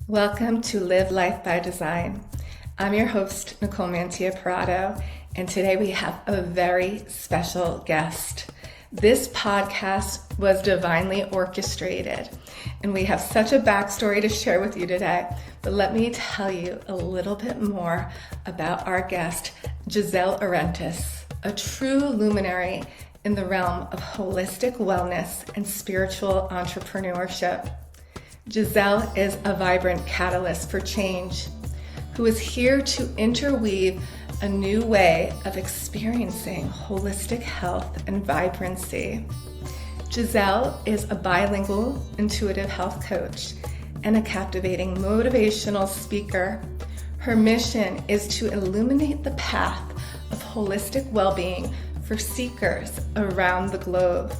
Welcome to Live Life by Design. I'm your host, Nicole Mantilla Parato, and today we have a very special guest. This podcast was divinely orchestrated, and we have such a backstory to share with you today. But let me tell you a little bit more about our guest, Giselle Orentas, a true luminary in the realm of holistic wellness and spiritual entrepreneurship. Giselle is a vibrant catalyst for change who is here to interweave a new way of experiencing holistic health and vibrancy. Giselle is a bilingual intuitive health coach and a captivating motivational speaker. Her mission is to illuminate the path of holistic well-being for seekers around the globe.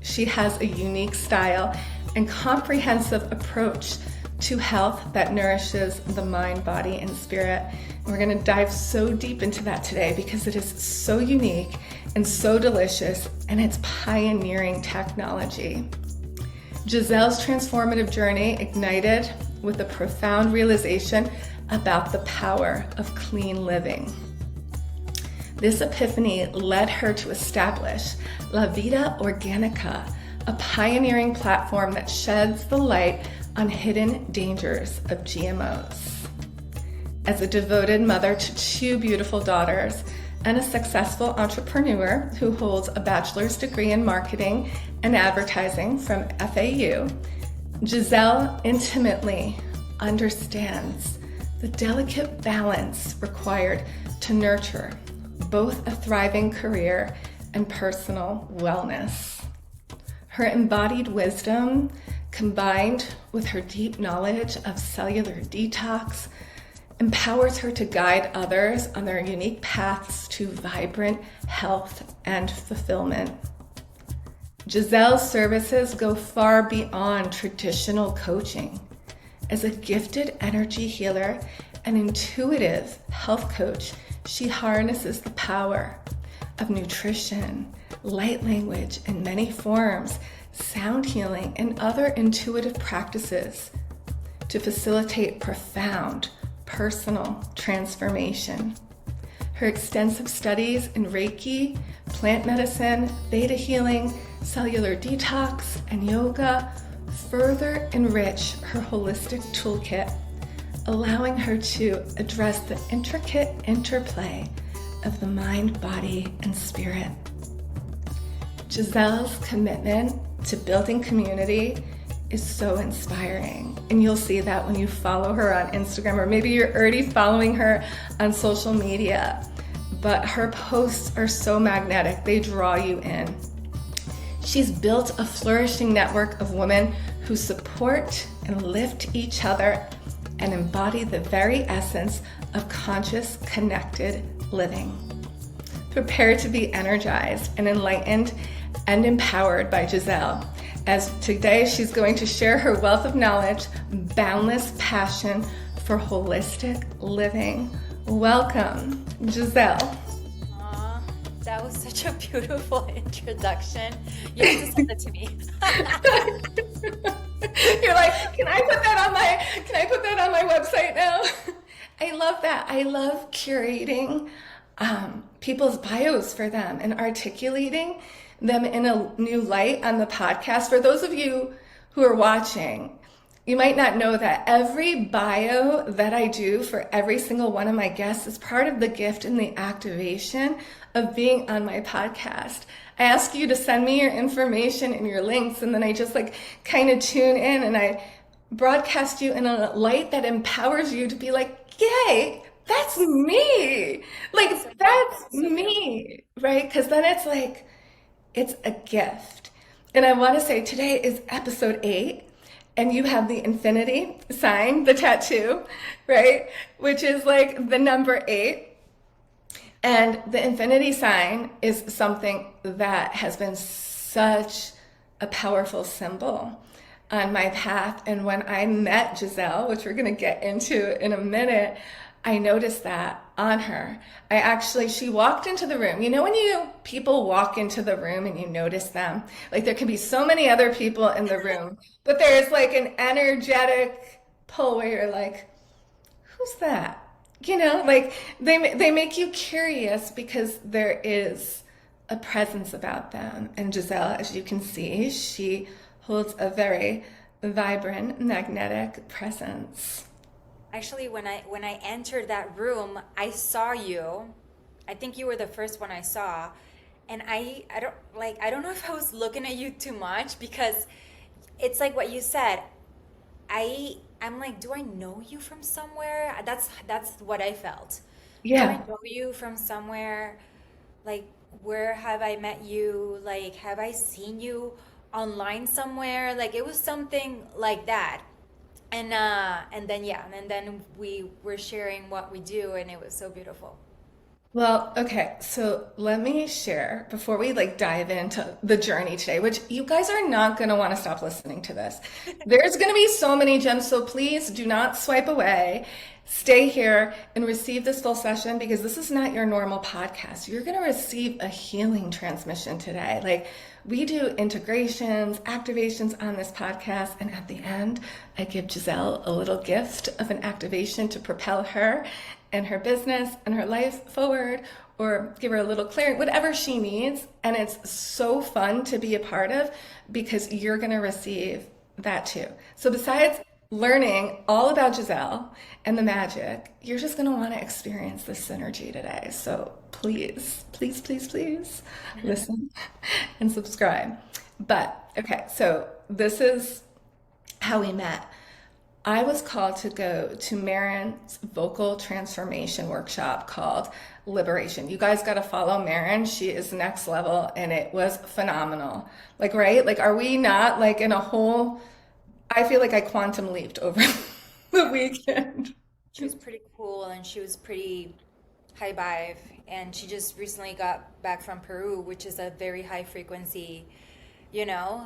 She has a unique style and comprehensive approach to health that nourishes the mind, body, and spirit. And we're going to dive so deep into that today because it is so unique and so delicious, and it's pioneering technology. Giselle's transformative journey ignited with a profound realization about the power of clean living. This epiphany led her to establish La Vida Organica, a pioneering platform that sheds the light on hidden dangers of GMOs. As a devoted mother to two beautiful daughters and a successful entrepreneur who holds a bachelor's degree in marketing and advertising from FAU, Giselle intimately understands the delicate balance required to nurture both a thriving career and personal wellness. Her embodied wisdom, combined with her deep knowledge of cellular detox, empowers her to guide others on their unique paths to vibrant health and fulfillment. Giselle's services go far beyond traditional coaching. As a gifted energy healer and intuitive health coach, she harnesses the power of nutrition, light language in many forms, sound healing, and other intuitive practices to facilitate profound personal transformation. Her extensive studies in Reiki, plant medicine, theta healing, cellular detox, and yoga further enrich her holistic toolkit, allowing her to address the intricate interplay of the mind, body, and spirit. Giselle's commitment to building community is so inspiring, and you'll see that when you follow her on Instagram, or maybe you're already following her on social media, but her posts are so magnetic, they draw you in. She's built a flourishing network of women who support and lift each other and embody the very essence of conscious, connected living. Prepare to be energized and enlightened and empowered by Giselle, as today she's going to share her wealth of knowledge, boundless passion for holistic living. Welcome, Giselle. Aw, that was such a beautiful introduction. You have to send it to me. You're like, can I put that on my website now? I love that. I love curating people's bios for them and articulating them in a new light on the podcast. For those of you who are watching, you might not know that every bio that I do for every single one of my guests is part of the gift and the activation of being on my podcast. I ask you to send me your information and your links, and then I just kind of tune in and I broadcast you in a light that empowers you to be like, yay, that's me. That's me, right? Because then it's a gift. And I want to say today is episode 8, and you have the infinity sign, the tattoo, right? Which is the number 8. And the infinity sign is something that has been such a powerful symbol on my path. And when I met Giselle, which we're going to get into in a minute, I noticed that on her. She walked into the room. You know when people walk into the room and you notice them? There can be so many other people in the room, but there's an energetic pull where you're like, who's that? You know, like they make you curious because there is a presence about them. And Giselle, as you can see, she holds a very vibrant, magnetic presence. Actually, when I entered that room, I saw you. I think you were the first one I saw. And I don't know if I was looking at you too much because it's like what you said. I'm like, do I know you from somewhere? That's what I felt. Do I Yeah. know you from somewhere? Like, where have I met you? Like, have I seen you online somewhere? Like, it was something like that. And then yeah, and then we were sharing what we do, and it was so beautiful. Well, okay, so let me share before we like dive into the journey today, which you guys are not going to want to stop listening to this. There's going to be so many gems, so please do not swipe away. Stay here and receive this full session because this is not your normal podcast. You're going to receive a healing transmission today. Like we do integrations, activations on this podcast, and at the end, I give Giselle a little gift of an activation to propel her and her business and her life forward, or give her a little clearing, whatever she needs. And it's so fun to be a part of because you're going to receive that too. So besides learning all about Giselle and the magic, you're just going to want to experience this synergy today. So please, please, please, please listen and subscribe. But okay, so this is how we met. I was called to go to Marin's vocal transformation workshop called Liberation. You guys got to follow Marin. She is next level and it was phenomenal. Like, right? Like, are we not like in a whole, I feel like I quantum leaped over the weekend. She was pretty cool, and she was pretty high vibe, and she just recently got back from Peru, which is a very high frequency,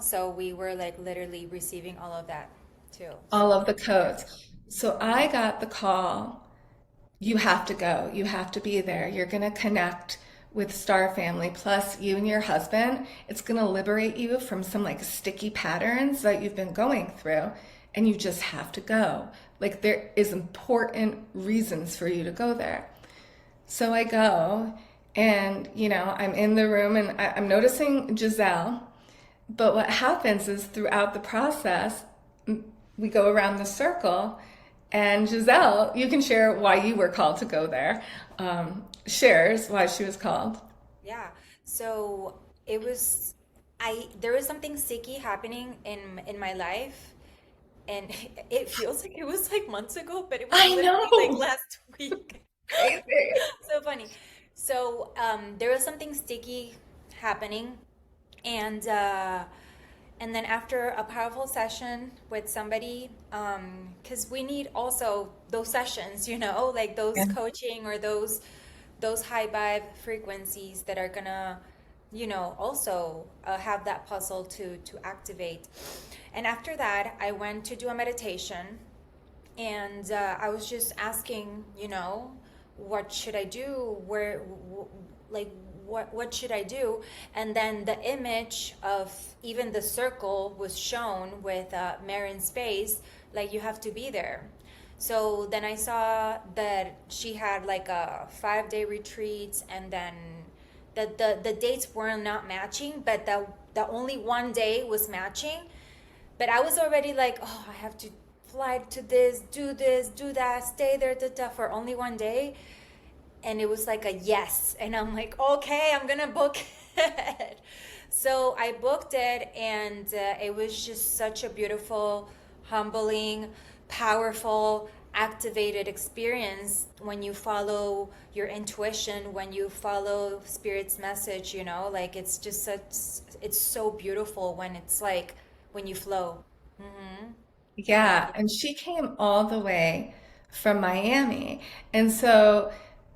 so we were like literally receiving all of that too. All of So the codes. So I got the call. You have to go. You have to be there. You're going to connect with Star Family, plus you and your husband. It's going to liberate you from some like sticky patterns that you've been going through, and you just have to go. Like there is important reasons for you to go there. So I go, and I'm in the room, and I'm noticing Giselle. But what happens is throughout the process, we go around the circle, and Giselle, you can share why you were called to go there, shares why she was called. yeah, so it was I there was something sticky happening in my life, and it feels like it was like months ago, but it was I literally like know. last week. Crazy. So funny. So there was something sticky happening, and and then after a powerful session with somebody, because we need also those sessions, like those Yeah. coaching or those high vibe frequencies that are gonna, also have that puzzle to activate. And after that, I went to do a meditation, and I was just asking, what should I do? Like, what should I do? And then the image of even the circle was shown with Marin's face, like you have to be there. So then I saw that she had like a 5-day retreat, and then the dates were not matching, but the only one day was matching. But I was already like, oh, I have to fly to this, do that, stay there, for only one day. And it was like a yes. And I'm like, okay, I'm gonna book it. So I booked it, and it was just such a beautiful, humbling, powerful, activated experience when you follow your intuition, when you follow spirit's message, like it's so beautiful when it's like when you flow. Hmm. Yeah, and she came all the way from Miami. And so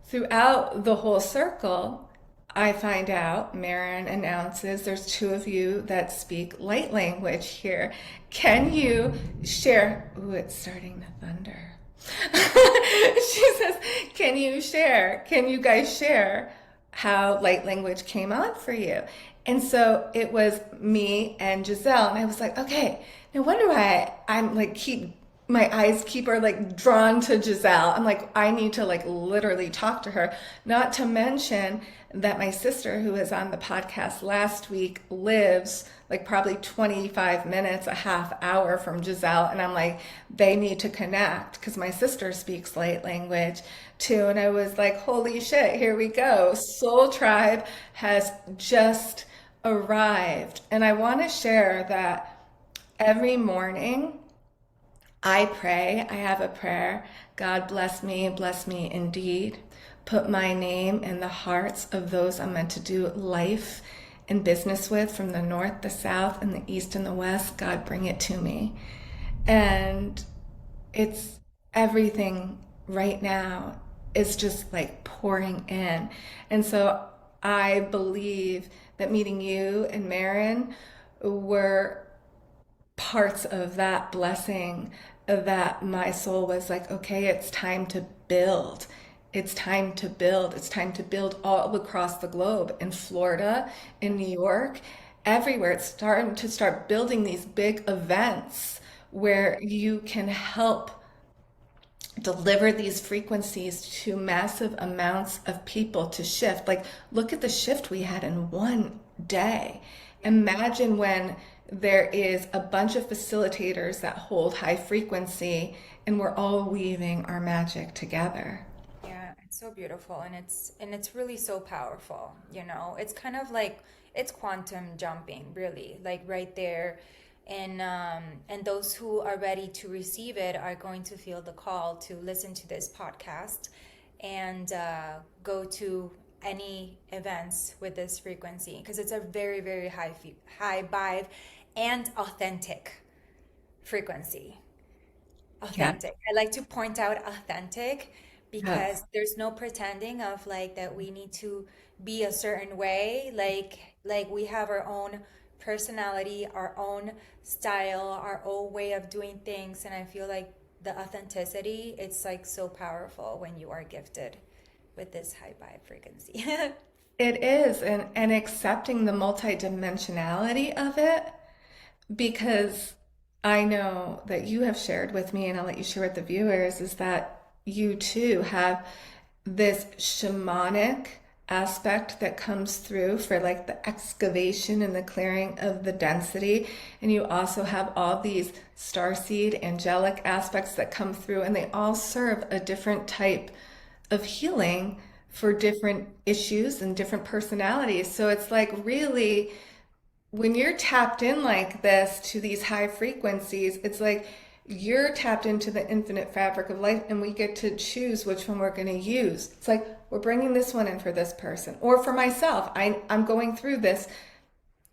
throughout the whole circle, I find out Marin announces there's two of you that speak light language here. Can you share? Ooh, it's starting to thunder. She says, can you share? Can you guys share how light language came on for you? And so it was me and Giselle, and I was like, okay, no wonder why I'm like keep my eyes keep are like drawn to Giselle. I'm like, I need to like literally talk to her. Not to mention that my sister, who was on the podcast last week, lives like probably 25 minutes, a half hour from Giselle. And I'm like, they need to connect because my sister speaks light language too. And I was like, holy shit, here we go. Soul Tribe has just arrived. And I want to share that every morning I pray. I have a prayer. God bless me indeed. Put my name in the hearts of those I'm meant to do life and business with from the north, the south, and the east and the west. God, bring it to me. And it's everything right now is just like pouring in. And so I believe that meeting you and Marin were parts of that blessing, that my soul was like, okay, it's time to build. It's time to build. It's time to build all across the globe, in Florida, in New York, everywhere. It's starting to start building these big events where you can help deliver these frequencies to massive amounts of people to shift. Like, look at the shift we had in one day. Imagine when there is a bunch of facilitators that hold high frequency and we're all weaving our magic together. Yeah, it's so beautiful, and it's really so powerful, you know. It's kind of like it's quantum jumping, really, like right there. And those who are ready to receive it are going to feel the call to listen to this podcast and go to any events with this frequency, because it's a very, very high vibe and authentic frequency. Yeah. Authentic. I like to point out authentic Yes. because there's no pretending of like that we need to be a certain way. Like we have our own personality, our own style, our own way of doing things, and I feel like the authenticity, it's like so powerful when you are gifted with this high vibe frequency. It is, and accepting the multidimensionality of it, because I know that you have shared with me, and I'll let you share with the viewers, is that you too have this shamanic aspect that comes through for like the excavation and the clearing of the density. And you also have all these starseed angelic aspects that come through, and they all serve a different type of healing for different issues and different personalities. So it's like really when you're tapped in like this to these high frequencies, it's like you're tapped into the infinite fabric of life, and we get to choose which one we're going to use. It's like we're bringing this one in for this person, or for myself. I'm going through this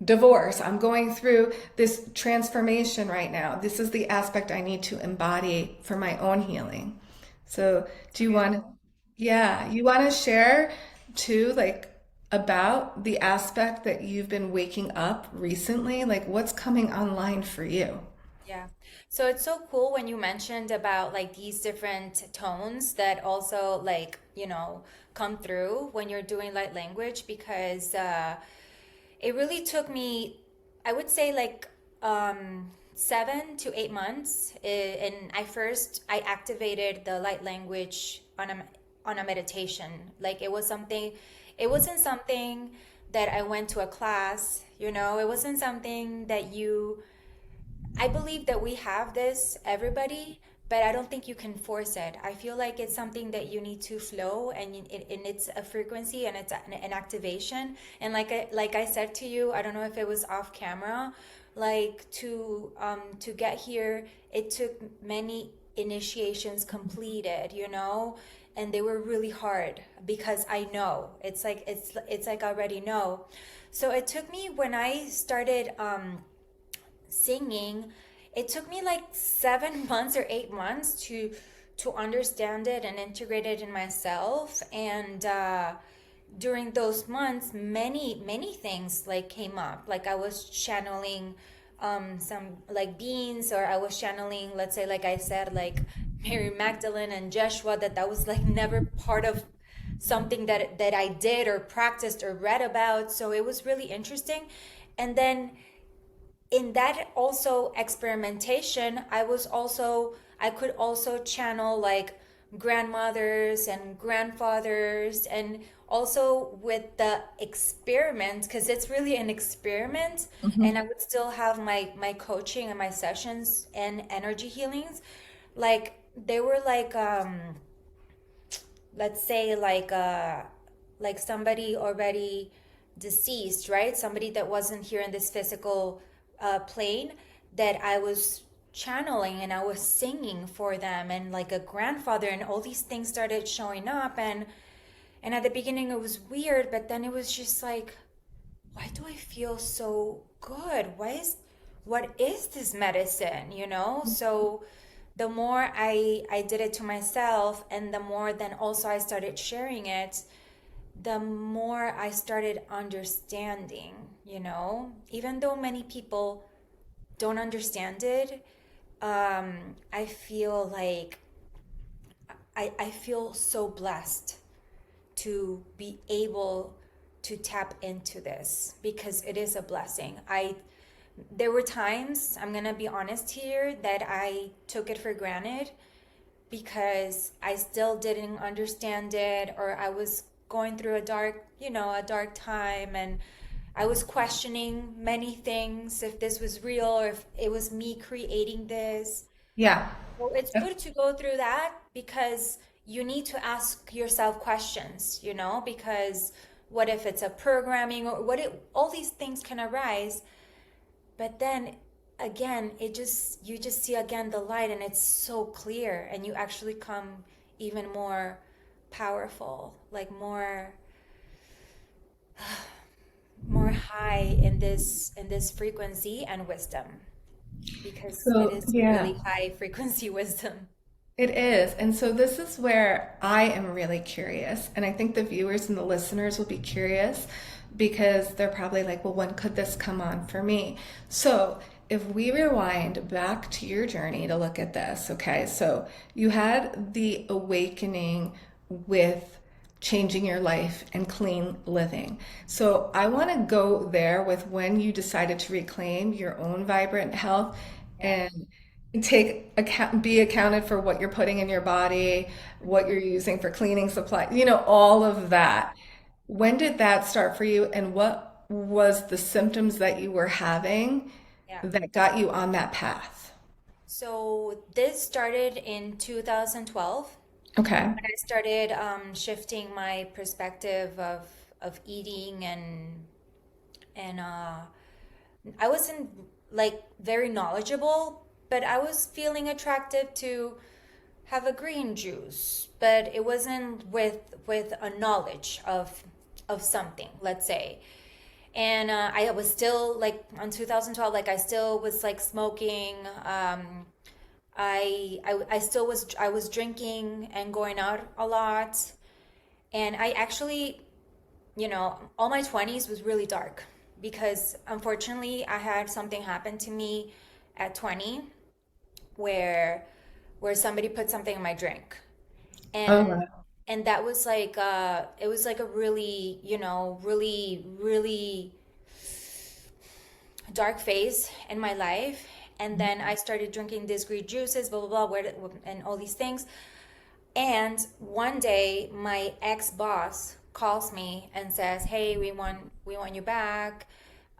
divorce. I'm going through this transformation right now. This is the aspect I need to embody for my own healing. So, do you want to, Beautiful. yeah, you want to share too, like about the aspect that you've been waking up recently? Like, what's coming online for you? Yeah. So it's so cool when you mentioned about like these different tones that also like, come through when you're doing light language, because it really took me, I would say like 7 to 8 months. And I activated the light language on a meditation. Like it wasn't something that I went to a class, it wasn't something that I believe that we have this, everybody, but I don't think you can force it. I feel like it's something that you need to flow, and it's a frequency, and it's an activation. And like I said to you, I don't know if it was off camera, like to get here, it took many initiations completed, and they were really hard because I know it's like I already know. So it took me when I started singing, it took me like 7 months or 8 months to understand it and integrate it in myself. And during those months, many things like came up. Like I was channeling some like beings, or I was channeling, let's say, like I said, like Mary Magdalene and Joshua, that was like never part of something that I did or practiced or read about. So it was really interesting. And then in that also experimentation, I could also channel like grandmothers and grandfathers, and also with the experiment, because it's really an experiment. And I would still have my coaching and my sessions and energy healings. Like they were like let's say like somebody already deceased, right? Somebody that wasn't here in this physical plane, that I was channeling and I was singing for them, and like a grandfather, and all these things started showing up. And at the beginning it was weird, but then it was just like, why do I feel so good? What is this medicine, you know? So the more I did it to myself, and the more then also I started sharing it, the more I started understanding, you know? Even though many people don't understand it, I feel like I feel so blessed to be able to tap into this, because it is a blessing. There were times, I'm gonna be honest here, that I took it for granted because I still didn't understand it, or I was going through a dark, a dark time, and I was questioning many things, if this was real or if it was me creating this. Yeah. Well, it's good to go through that, because you need to ask yourself questions, because what if it's a programming, or all these things can arise. But then again, you just see again the light, and it's so clear, and you actually come even more powerful, like more high in this frequency and wisdom, because it So, is yeah. really high frequency wisdom. It is. And so this is where I am really curious. And I think the viewers and the listeners will be curious because they're probably like, well, when could this come on for me? So if we rewind back to your journey to look at this, okay, so you had the awakening with changing your life and clean living. So I want to go there with when you decided to reclaim your own vibrant health Yeah. and take account, be accounted for what you're putting in your body, what you're using for cleaning supplies, all of Yeah. that. When did that start for you, and what was the symptoms that you were having Yeah. that got you on that path? So this started in 2012, Okay. when I started shifting my perspective of eating, and I wasn't like very knowledgeable, but I was feeling attracted to have a green juice, but it wasn't with a knowledge of something, let's say. And I was still like on 2012, like I still was like smoking. I still was drinking and going out a lot, and I actually, all my 20s was really dark, because unfortunately I had something happen to me at 20, where somebody put something in my drink, Oh, and wow. that was like it was like a really, really dark phase in my life. And then I started drinking these green juices, blah blah blah, and all these things. And one day my ex-boss calls me and says, hey, we want you back.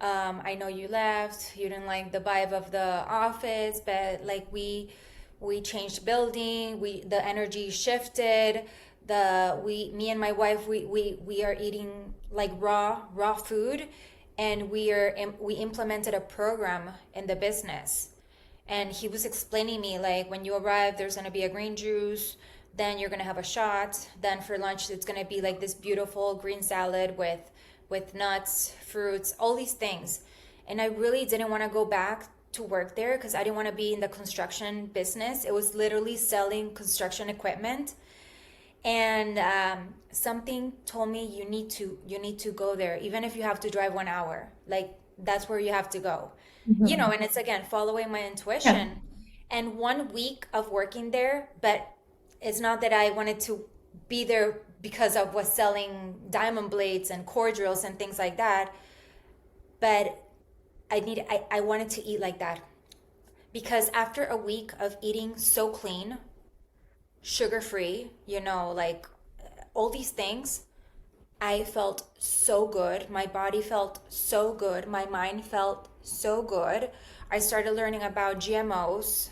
I know you left, you didn't like the vibe of the office, but like we changed building, the energy shifted. Me and my wife, we are eating like raw food, and we implemented a program in the business. And he was explaining me, like, when you arrive, there's going to be a green juice, then you're going to have a shot, then for lunch it's going to be like this beautiful green salad with nuts, fruits, all these things. And I really didn't want to go back to work there, because I didn't want to be in the construction business. It was literally selling construction equipment. And something told me, you need to go there, even if you have to drive 1 hour. Like, that's where you have to go. Mhm. And it's again following my Yeah. intuition. And 1 week of working there, but it's not that I wanted to be there because I was selling diamond blades and cordials and things like that, but I wanted to eat like that. because after a week of eating so clean, sugar free, like all these things, I felt so good. My body felt so good. My mind felt so good. I started learning about GMOs.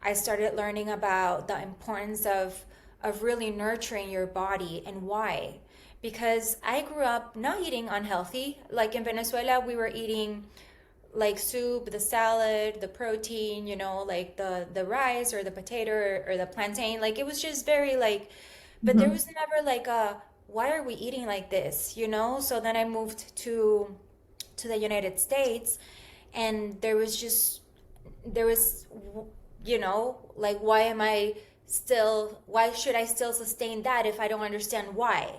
I started learning about the importance of really nurturing your body and why. Because I grew up not eating unhealthy. Like in Venezuela, we were eating like soup, the salad, the protein, like the rice or the potato or the plantain. Like it was just very like, but there Mhm. was never like a why are we eating like this, So then I moved to the United States, and there was like why should I still sustain that if I don't understand why?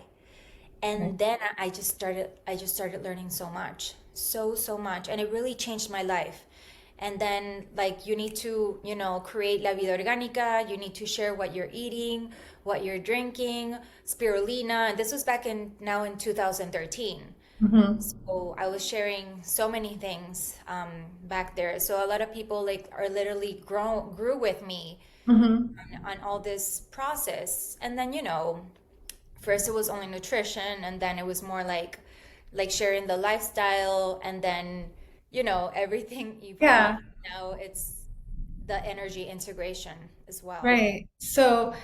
Right. And then I just started learning so much, so much, and it really changed my life. And then like you need to create la vida organica, you need to share what you're eating, what you're drinking, spirulina, and this was back in 2013. Mhm. So I was sharing so many things back there, so a lot of people like are literally grew with me Mhm. on all this process. And then first it was only nutrition, and then it was more like sharing the lifestyle, and then everything evolved. Yeah. Now it's the energy integration as well. Right. So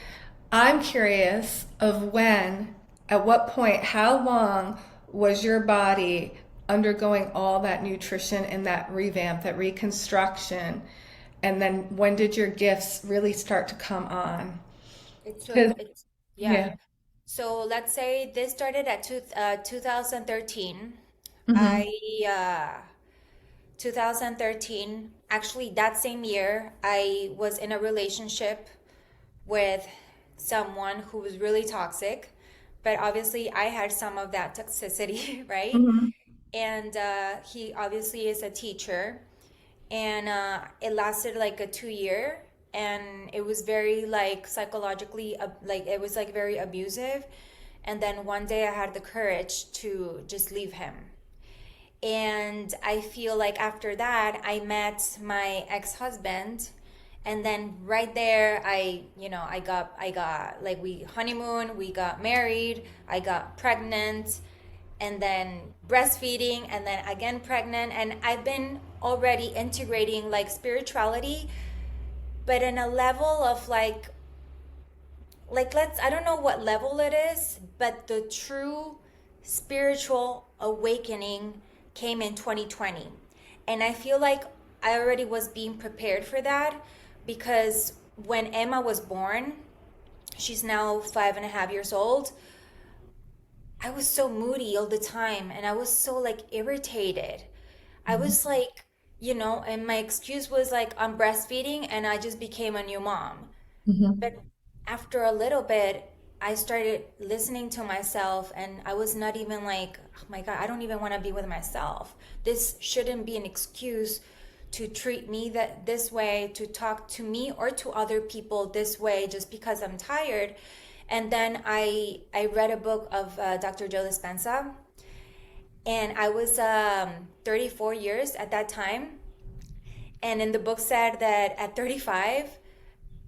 I'm curious of when, at what point, how long was your body undergoing all that nutrition and that revamp, that reconstruction? And then when did your gifts really start to come on? It took 'Cause- it's Yeah. yeah. So let's say this started at 2013. Hmm. I 2013, actually that same year, I was in a relationship with someone who was really toxic, but obviously I had some of that toxicity, right? Hmm. And he obviously is a teacher, and it lasted like a 2 year, and it was very like psychologically like it was like very abusive. And then one day I had the courage to just leave him, and I feel like after that, I met my ex-husband. And then right there, I got like we honeymoon, we got married, I got pregnant, and then breastfeeding, and then again pregnant. And I've been already integrating like spirituality, but in a level of like I don't know what level it is, but the true spiritual awakening came in 2020. And I feel like I already was being prepared for that, because when Emma was born, she's now 5.5 years old, I was so moody all the time, and I was so like irritated. I was like, and my excuse was like I'm breastfeeding and I just became a new mom. Hmm. But after a little bit, I started listening to myself, and I was not even like, oh my God, I don't even want to be with myself. This shouldn't be an excuse to treat me this way, to talk to me or to other people this way just because I'm tired. And then I read a book of Dr. Joe Dispenza, and I was 34 years at that time. And in the book said that at 35,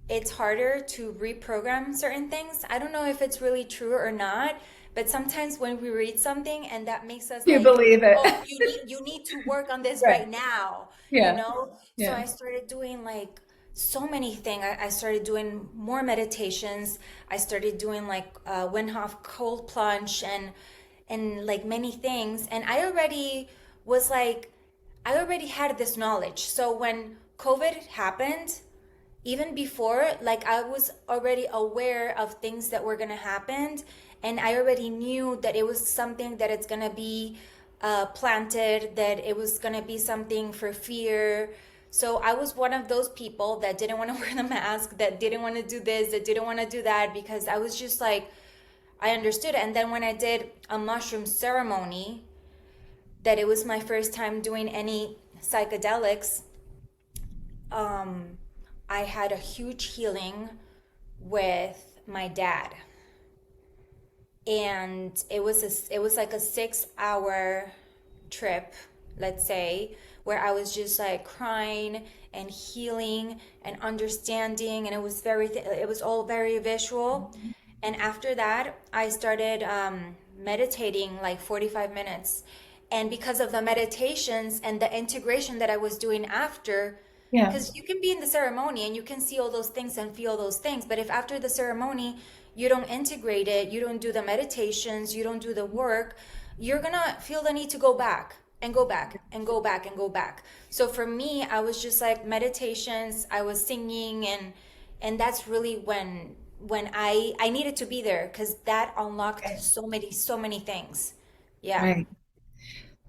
it's harder to reprogram certain things. I don't know if it's really true or not, but sometimes when we read something and that makes us You like, believe it. oh, you need to work on this Right. right now, you Yeah. know? So Yeah. I started doing like so many things. I started doing more meditations. I started doing like Wim Hof cold plunge, and like many things. And I already had this knowledge. So when COVID happened, even before, like I was already aware of things that were gonna happen, and I already knew that it was something that it's gonna be planted, that it was gonna be something for fear. So I was one of those people that didn't want to wear the mask, that didn't want to do this, that didn't want to do that, because I was just like, I understood. And then when I did a mushroom ceremony, that it was my first time doing any psychedelics, um, I had a huge healing with my dad. And it was like a 6 hour trip, let's say, where I was just like crying and healing and understanding, and it was all very visual. And after that, I started meditating like 45 minutes. And because of the meditations and the integration that I was doing after, Yeah. because you can be in the ceremony and you can see all those things and feel those things, but if after the ceremony you don't integrate it, you don't do the meditations, you don't do the work, you're gonna feel the need to go back and go back and go back and go back. So for me, I was just like meditations, I was singing, and that's really when I needed to be there, because that unlocked so many things. Yeah. Right.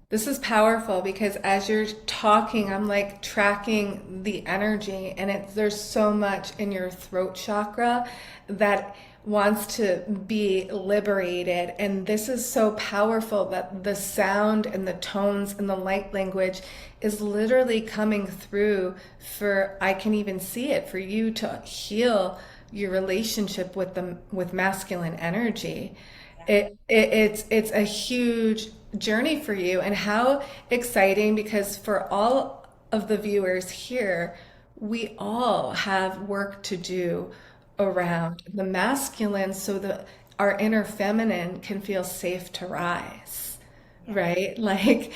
This is powerful because as you're talking, I'm like tracking the energy, and there's so much in your throat chakra that wants to be liberated. And this is so powerful that the sound and the tones and the light language is literally coming through for, I can even see it, for you to heal your relationship with masculine energy. It's a huge journey for you, and how exciting, because for all of the viewers here, we all have work to do around the masculine so that our inner feminine can feel safe to rise, right? Like,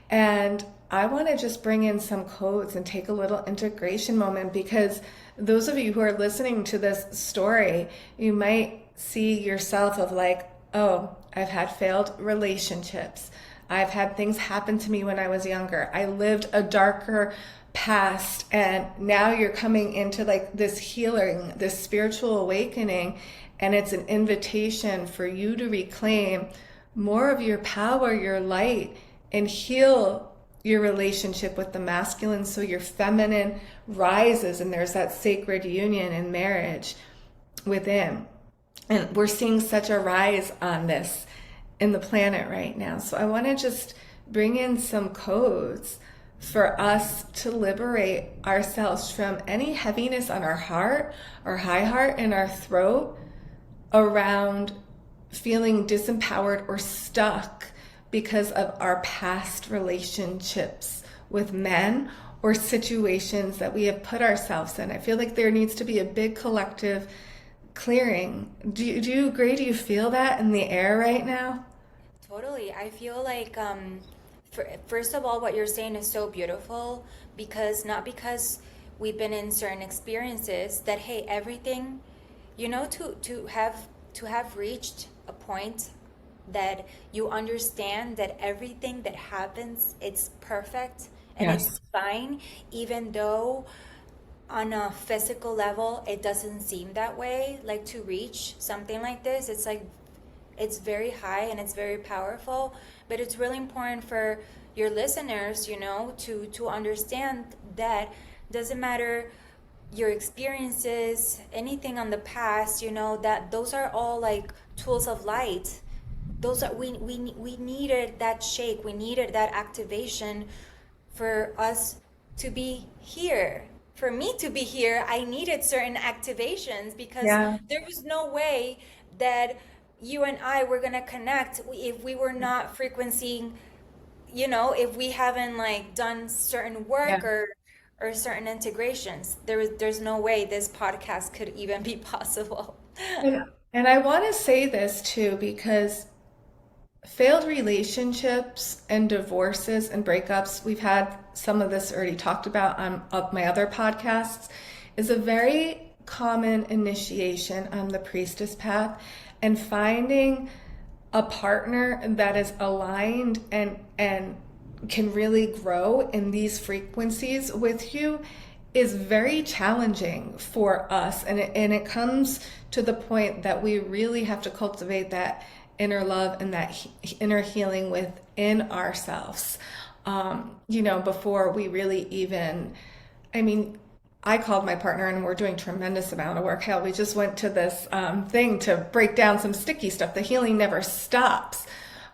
and I want to just bring in some codes and take a little integration moment, because those of you who are listening to this story, you might see yourself of like, oh, I've had failed relationships. I've had things happen to me when I was younger. I lived a darker past, and now you're coming into like this healing, this spiritual awakening, and it's an invitation for you to reclaim more of your power, your light, and heal your relationship with the masculine so your feminine rises, and there's that sacred union and marriage within. And we're seeing such a rise on this in the planet right now. So I want to just bring in some codes for us to liberate ourselves from any heaviness on our heart, our high heart, and our throat around feeling disempowered or stuck because of our past relationships with men or situations that we have put ourselves in. I feel like there needs to be a big collective clearing. Do you agree? Do you feel that in the air right now? Totally. I feel like, first of all, what you're saying is so beautiful, because not because we've been in certain experiences that, hey, everything, to have reached a point that you understand that everything that happens, it's perfect and Yes. it's fine, even though on a physical level it doesn't seem that way. Like, to reach something like this, it's like it's very high and it's very powerful, but it's really important for your listeners, to understand that doesn't matter your experiences, anything on the past, that those are all like tools of light. Those are we needed that shake, we needed that activation for us to be here. For me to be here, I needed certain activations, because Yeah. there was no way that you and I were gonna connect if we were not frequencing, if we haven't like done certain Yeah. work or certain integrations. There's no way this podcast could even be possible. And, and I want to say this too, because failed relationships and divorces and breakups, we've had some of this already talked about on my other podcasts, is a very common initiation on the priestess path. And finding a partner that is aligned and can really grow in these frequencies with you is very challenging for us, and it comes to the point that we really have to cultivate that inner love and that inner healing within ourselves, before we really even, I mean, I called my partner and we're doing tremendous amount of work. Hell, we just went to this thing to break down some sticky stuff. The healing never stops.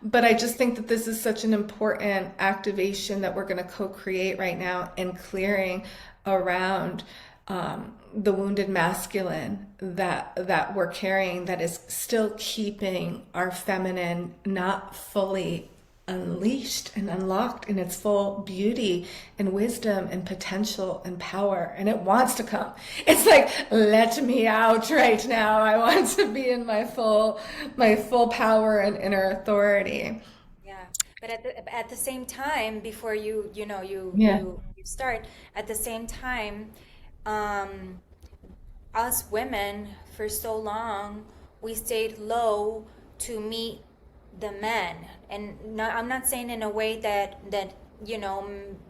But I just think that this is such an important activation that we're going to co-create right now in clearing around the wounded masculine that we're carrying, that is still keeping our feminine not fully unleashed and unlocked in its full beauty and wisdom and potential and power, and it wants to come. It's like, let me out right now. I want to be in my full power and inner authority. Yeah, but at the same time, before Yeah. you start, at the same time, um, us women for so long we stayed low to meet the men, and I'm not saying in a way that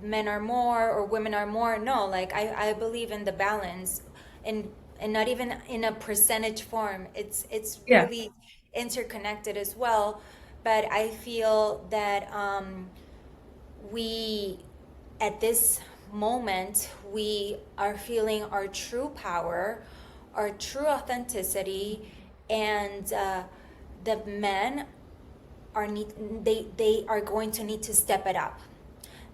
men are more or women are more. No, like I believe in the balance, and not even in a percentage form. It's Yeah. really interconnected as well. But I feel that we at this moment we are feeling our true power, our true authenticity, and the men are need they are going to need to step it up.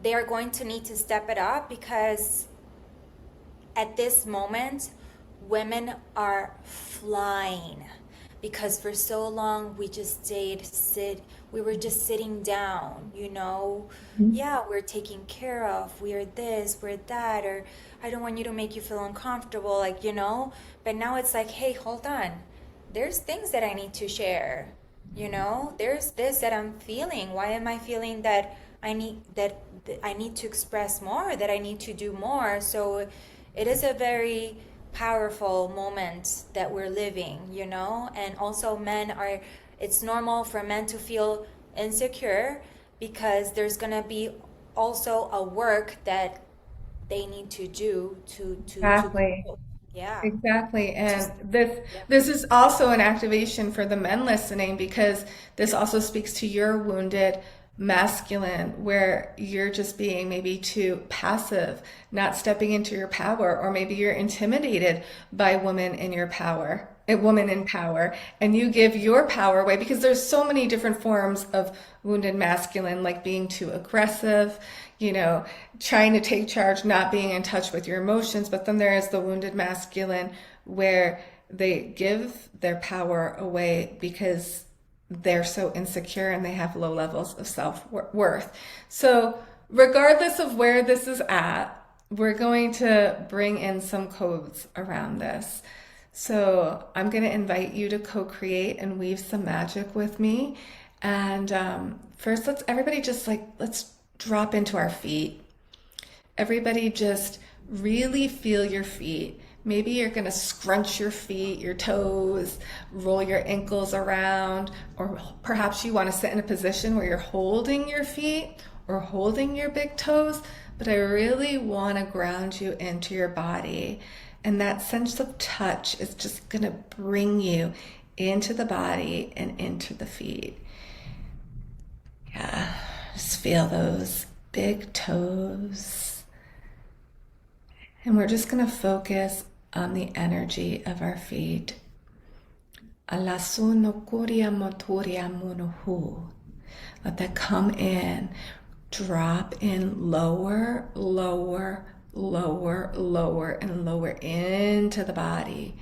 They are going to need to step it up because at this moment women are flying, because for so long we just we were just sitting down, yeah, we're taken care of, we're this, we're that, or I don't want you to make you feel uncomfortable, but now it's like, hey, hold on, there's things that I need to share, there's this that I'm feeling. Why am I feeling that I need to express more, that I need to do more? So it is a very powerful moment that we're living, and also it's normal for men to feel insecure, because there's gonna be also a work that they need to do to Exactly. grow. Yeah. Exactly. Just And this Yep. this is also an activation for the men listening, because this also speaks to your wounded masculine, where you're just being maybe too passive, not stepping into your power, or maybe you're intimidated by women in your power, a woman in power, and you give your power away, because there's so many different forms of wounded masculine, like being too aggressive, you know, trying to take charge, not being in touch with your emotions. But then there is the wounded masculine, where they give their power away because they're so insecure and they have low levels of self-worth. So, regardless of where this is at, we're going to bring in some codes around this. So, I'm going to invite you to co-create and weave some magic with me. And first, let's drop into our feet. Everybody just really feel your feet. Maybe you're going to scrunch your feet, your toes, roll your ankles around, or perhaps you want to sit in a position where you're holding your feet or holding your big toes. But I really want to ground you into your body. And that sense of touch is just going to bring you into the body and into the feet. Yeah, just feel those big toes. And we're just going to focus on the energy of our feet. Alasuno kuria motoria munuhu. Let that come in. Drop in lower, lower, lower, lower, and lower into the body,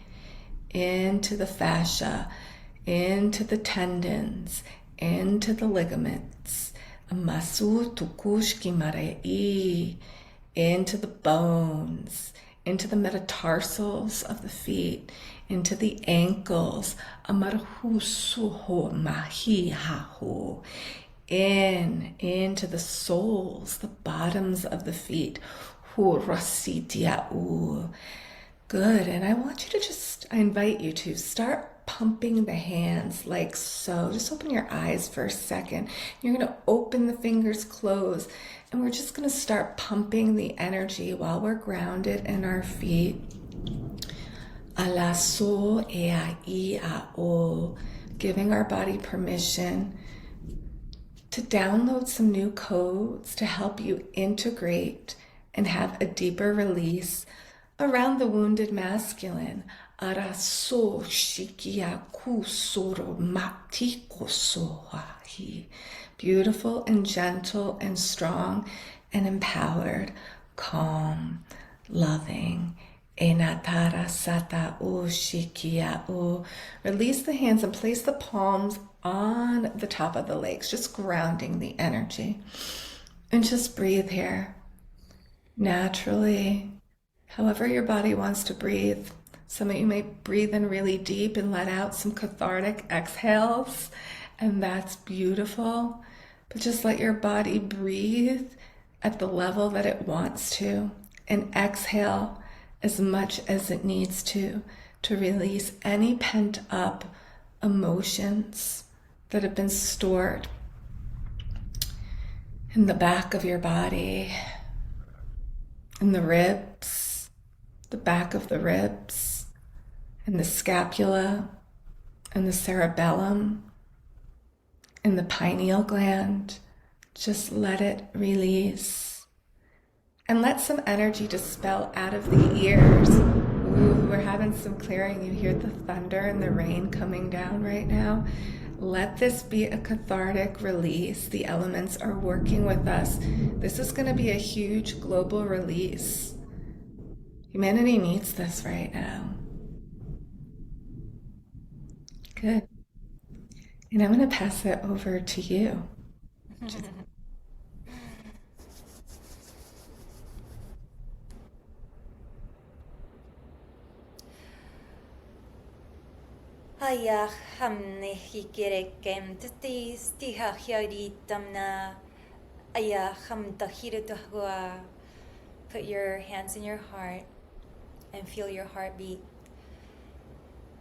into the fascia, into the tendons, into the ligaments. Amasu tukushki marei. Into the bones, into the metatarsals of the feet, into the ankles, amarhusuho mahihaho, into the soles, the bottoms of the feet, hurasitiau. Good, and I invite you to start pumping the hands like so. Just open your eyes for a second. You're going to open the fingers, close, and we're just going to start pumping the energy while we're grounded in our feet. Alaso ea o, giving our body permission to download some new codes to help you integrate and have a deeper release around the wounded masculine. Araso shikia kusoro matiko sohahi. Beautiful and gentle and strong and empowered, calm, loving, Enatara sata u shikia u. Release the hands and place the palms on the top of the legs, just grounding the energy. And just breathe here naturally, however your body wants to breathe. Some of you may breathe in really deep and let out some cathartic exhales, and that's beautiful. But just let your body breathe at the level that it wants to, and exhale as much as it needs to release any pent up emotions that have been stored in the back of your body, in the ribs, the back of the ribs, and the scapula, and the cerebellum, and the pineal gland. Just let it release. And let some energy dispel out of the ears. Ooh, we're having some clearing. You hear the thunder and the rain coming down right now. Let this be a cathartic release. The elements are working with us. This is going to be a huge global release. Humanity needs this right now. Good. And I'm going to pass it over to you. Ayah hamne hikirekem tatis tiha hiaritamna. Ayah ham tahiratuhua. Put your hands in your heart and feel your heartbeat.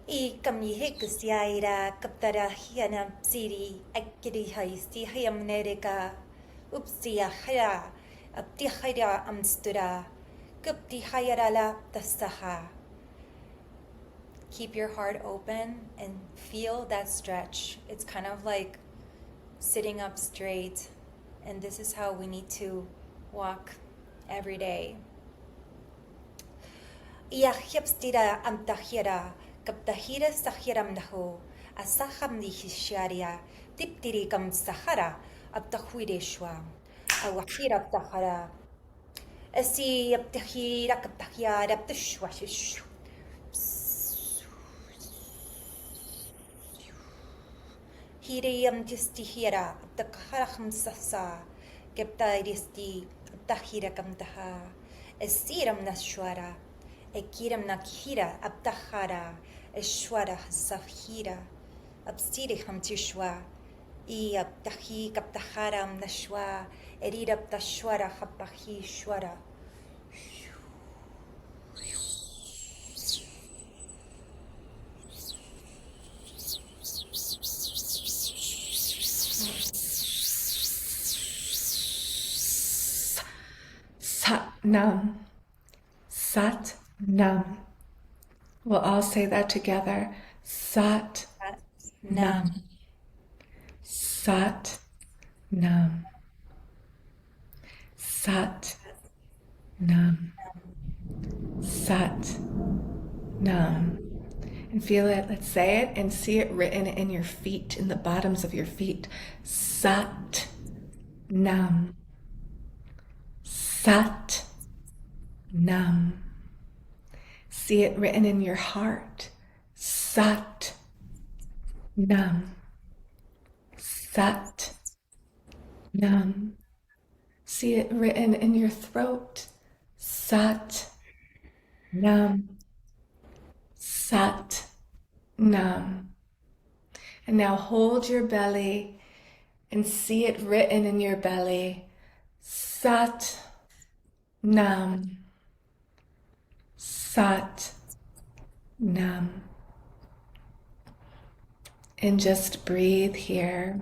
I kamihikusiaira kaptara hiana siri akiri haisti hayamnerika. Upsia haya abtihaya amstura. Kuptihayarala tasaha. Keep your heart open and feel that stretch. It's kind of like sitting up straight, and this is how we need to walk every day. Yahyapstira amtahira kaptahira sahiram naho asaham nihisharia tiptirikam sahara abtahuireshwa awahira abtahara asi abtahira kaptahira abtashwashishu. Hirayam tistihira, abdakharaham sasa, geptaristi, abdahirakam taha, esiram nashwara, ekiram nakhira, abdahara, eshwara safhira, abstiriham tishwa, I abdahi kaptaharam nashwa, erirab tashwara hapahi shwara. Nam. Sat Nam. We'll all say that together. Sat Nam. Sat Nam. Sat Nam. Sat Nam. And feel it. Let's say it and see it written in your feet, in the bottoms of your feet. Sat Nam. Sat Nam. See it written in your heart. Sat Nam. Sat Nam. See it written in your throat. Sat Nam. Sat Nam. And now hold your belly and see it written in your belly. Sat Nam. Sat Nam. And just breathe here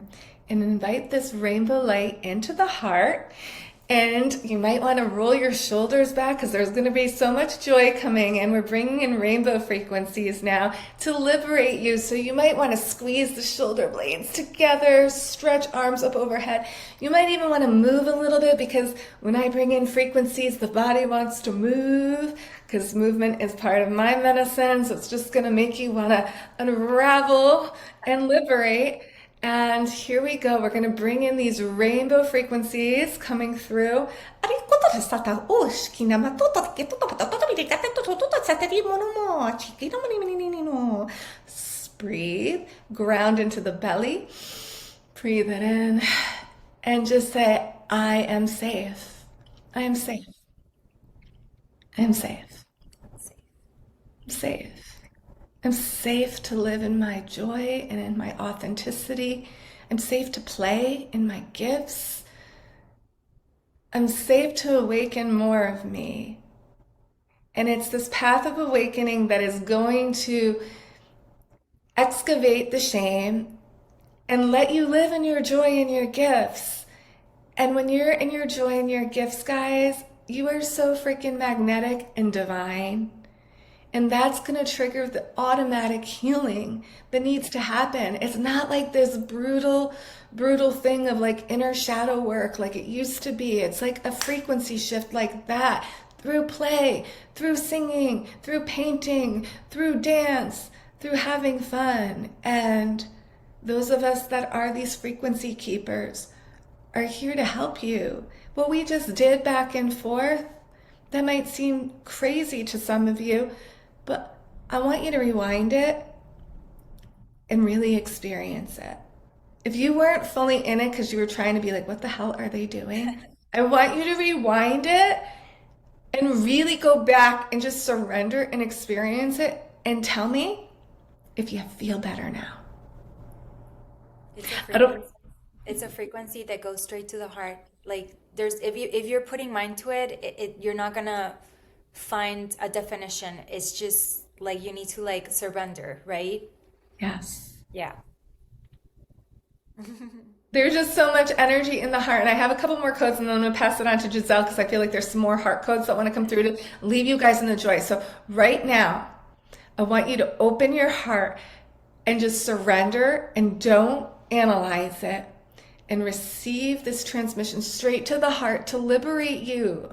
and invite this rainbow light into the heart. And you might want to roll your shoulders back because there's going to be so much joy coming, and we're bringing in rainbow frequencies now to liberate you. So you might want to squeeze the shoulder blades together, stretch arms up overhead. You might even want to move a little bit because when I bring in frequencies, the body wants to move because movement is part of my medicine. So it's just going to make you want to unravel and liberate. And here we go. We're going to bring in these rainbow frequencies coming through. Breathe. Ground into the belly. Breathe it in. And just say, I am safe. I am safe. I am safe. I'm safe. I'm safe to live in my joy and in my authenticity. I'm safe to play in my gifts. I'm safe to awaken more of me. And it's this path of awakening that is going to excavate the shame and let you live in your joy and your gifts. And when you're in your joy and your gifts, guys, you are so freaking magnetic and divine. And that's going to trigger the automatic healing that needs to happen. It's not like this brutal thing of like inner shadow work like it used to be. It's like a frequency shift like that through play, through singing, through painting, through dance, through having fun. And those of us that are these frequency keepers are here to help you. What we just did back and forth, that might seem crazy to some of you, but I want you to rewind it and really experience it. If you weren't fully in it because you were trying to be like, what the hell are they doing? I want you to rewind it and really go back and just surrender and experience it and tell me if you feel better now. It's a frequency that goes straight to the heart. Like there's if you're putting mind to it, you're not gonna find a definition. It's just like you need to like surrender, right? Yes. Yeah. There's just so much energy in the heart. And I have a couple more codes and then I'm going to pass it on to Giselle because I feel like there's some more heart codes that want to come through to leave you guys in the joy. So right now, I want you to open your heart and just surrender and don't analyze it and receive this transmission straight to the heart to liberate you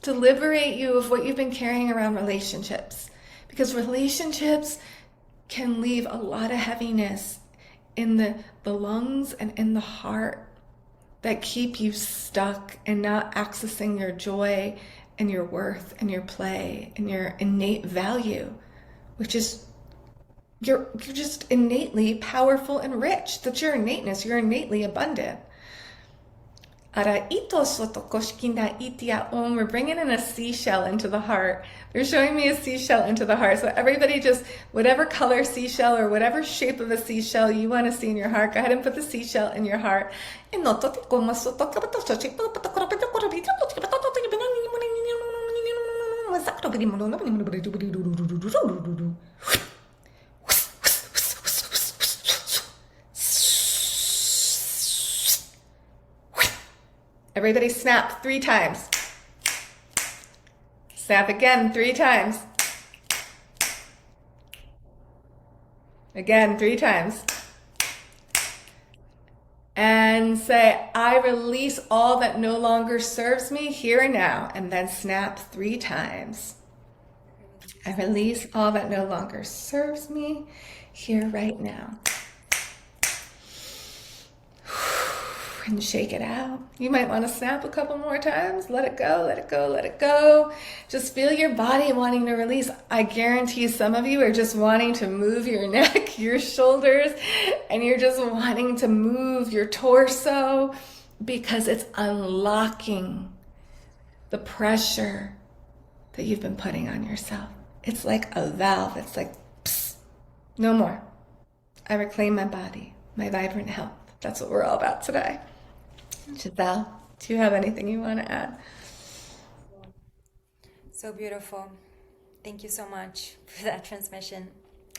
of what you've been carrying around relationships. Because relationships can leave a lot of heaviness in the lungs and in the heart that keep you stuck and not accessing your joy and your worth and your play and your innate value, which is you're just innately powerful and rich. That's your innateness. You're innately abundant. We're bringing in a seashell into the heart. They're showing me a seashell into the heart. So everybody just, whatever color seashell or whatever shape of a seashell you want to see in your heart, go ahead and put the seashell in your heart. Everybody snap 3 times. Snap again 3 times. Again 3 times. And say, I release all that no longer serves me here and now. And then snap 3 times. I release all that no longer serves me here right now. And shake it out. You might want to snap a couple more times. Let it go, let it go, let it go. Just feel your body wanting to release. I guarantee some of you are just wanting to move your neck, your shoulders, and you're just wanting to move your torso because it's unlocking the pressure that you've been putting on yourself. It's like a valve. It's like, psst, no more. I reclaim my body, my vibrant health. That's what we're all about today. Giselle, do you have anything you want to add? So beautiful. Thank you so much for that transmission.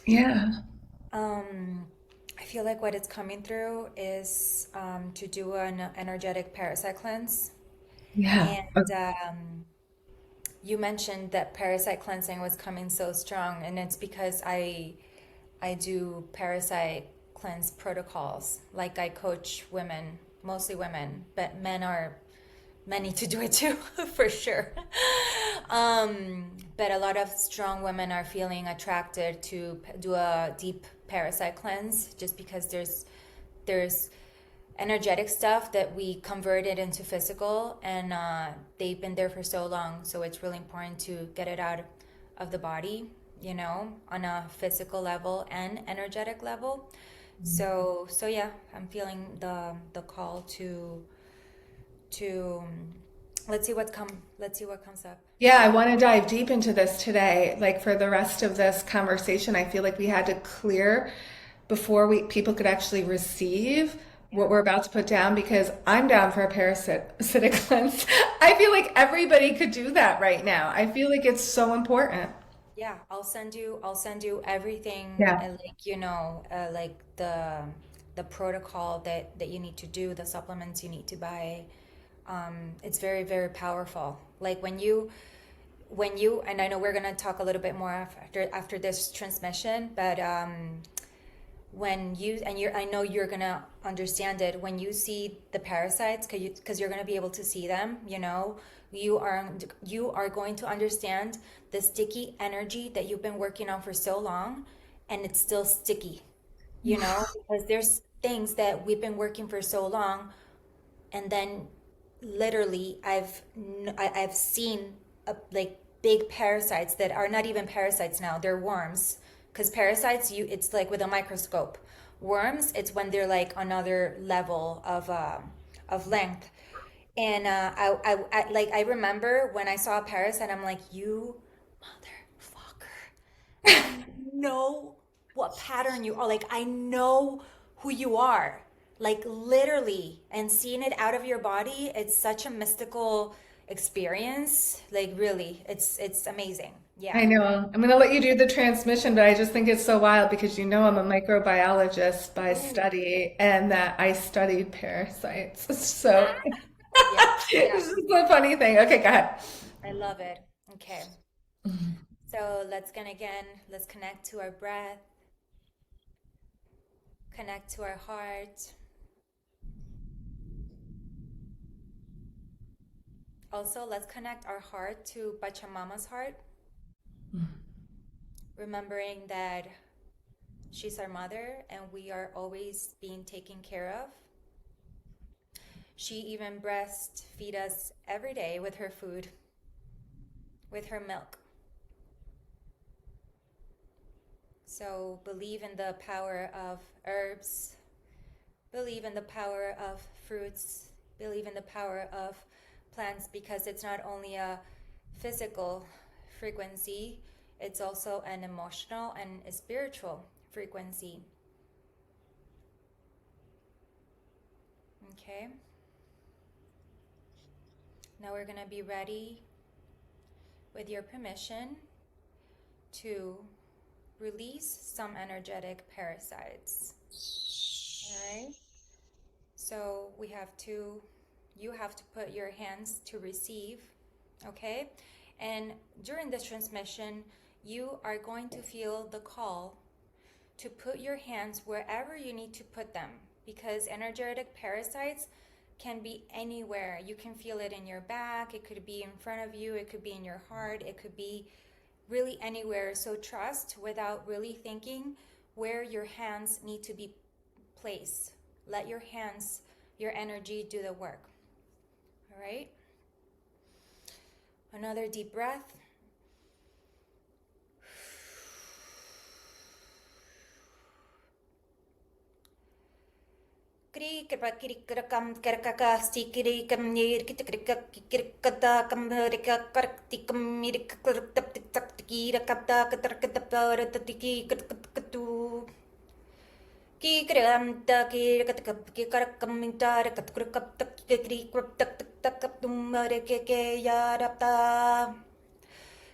Yeah. I feel like what it's coming through is to do an energetic parasite cleanse. Yeah. And you mentioned that parasite cleansing was coming so strong, and it's because I do parasite cleanse protocols. Like I coach women, mostly women, but men need to do it too, for sure. But a lot of strong women are feeling attracted to do a deep parasite cleanse just because there's there's energetic stuff that we converted into physical, and they've been there for so long. So it's really important to get it out of the body, you know, on a physical level and energetic level. So yeah, I'm feeling the call to let's see what comes up. Yeah, I want to dive deep into this today. Like for the rest of this conversation, I feel like we had to clear before people could actually receive what we're about to put down, because I'm down for a parasitic cleanse. I feel like everybody could do that right now. I feel like it's so important. Yeah, I'll send you everything, Yeah. like, you know, like the protocol that you need to do, the supplements you need to buy. It's very, very powerful. Like when you, and I know we're gonna talk a little bit more after this transmission, but when you, and I know you're gonna understand it when you see the parasites, because you're gonna be able to see them. You know, you are going to understand the sticky energy that you've been working on for so long, and it's still sticky. You know, because there's things that we've been working for so long, and then literally I've seen like big parasites that are not even parasites now, they're worms. Because parasites, it's like with a microscope. Worms, it's when they're like another level of length. And I remember when I saw a parasite, I'm like, you motherfucker, I know what pattern you are. Like, I know who you are. Like, literally. And seeing it out of your body, it's such a mystical experience. Like, really, it's amazing. Yeah. I know. I'm going to let you do the transmission, but I just think it's so wild because you know I'm a microbiologist by Ooh. study and that I studied parasites. So Ah, yeah, yeah. this is a funny thing. Okay, go ahead. I love it. Okay. So let's connect to our breath, connect to our heart. Also, let's connect our heart to Pachamama's heart, remembering that she's our mother and we are always being taken care of. She even breastfeed us every day with her food, with her milk. So believe in the power of herbs, believe in the power of fruits, believe in the power of plants, because it's not only a physical frequency, it's also an emotional and a spiritual frequency. Okay. Now we're going to be ready, with your permission, to release some energetic parasites. All right. So you have to put your hands to receive, okay? And during this transmission, you are going to feel the call to put your hands wherever you need to put them, because energetic parasites can be anywhere. You can feel it in your back, it could be in front of you, it could be in your heart, it could be really anywhere. So trust, without really thinking, where your hands need to be placed. Let your hands, your energy do the work. All right? Another deep breath.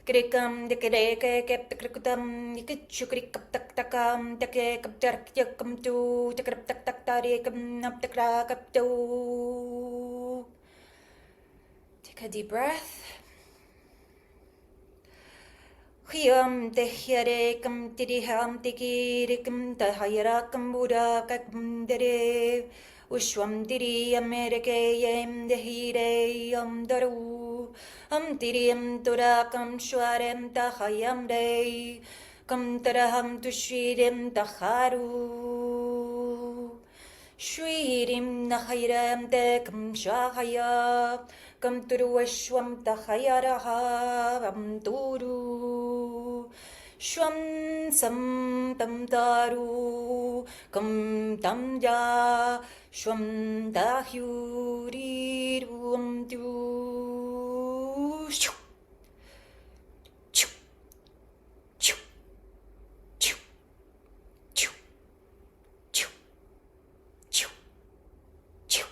Krikam de kereke kep de krikutam nikchukrik kap tak takam take kap tak yakam tu takrap tak tak tari kam nap takra kap tu. Take a deep breath. Hiyam te hyare kam tiriham tikirikam tahayara kam buddha kakam dere. Ushwam diri amerike yem dehire yam daru. Tiriyam turakam shwarem tahayam re. Kam taraham tushirem taharu. Shririm Nahairam Dekam Shahaya Kam Turuashwam Tahayaraha Turu Shwam Sam Tam Taru Kam Tam Ya Shwam Dahyuri Rum Tu Shoo Choo Choo Choo Choo Choo Choo Choo.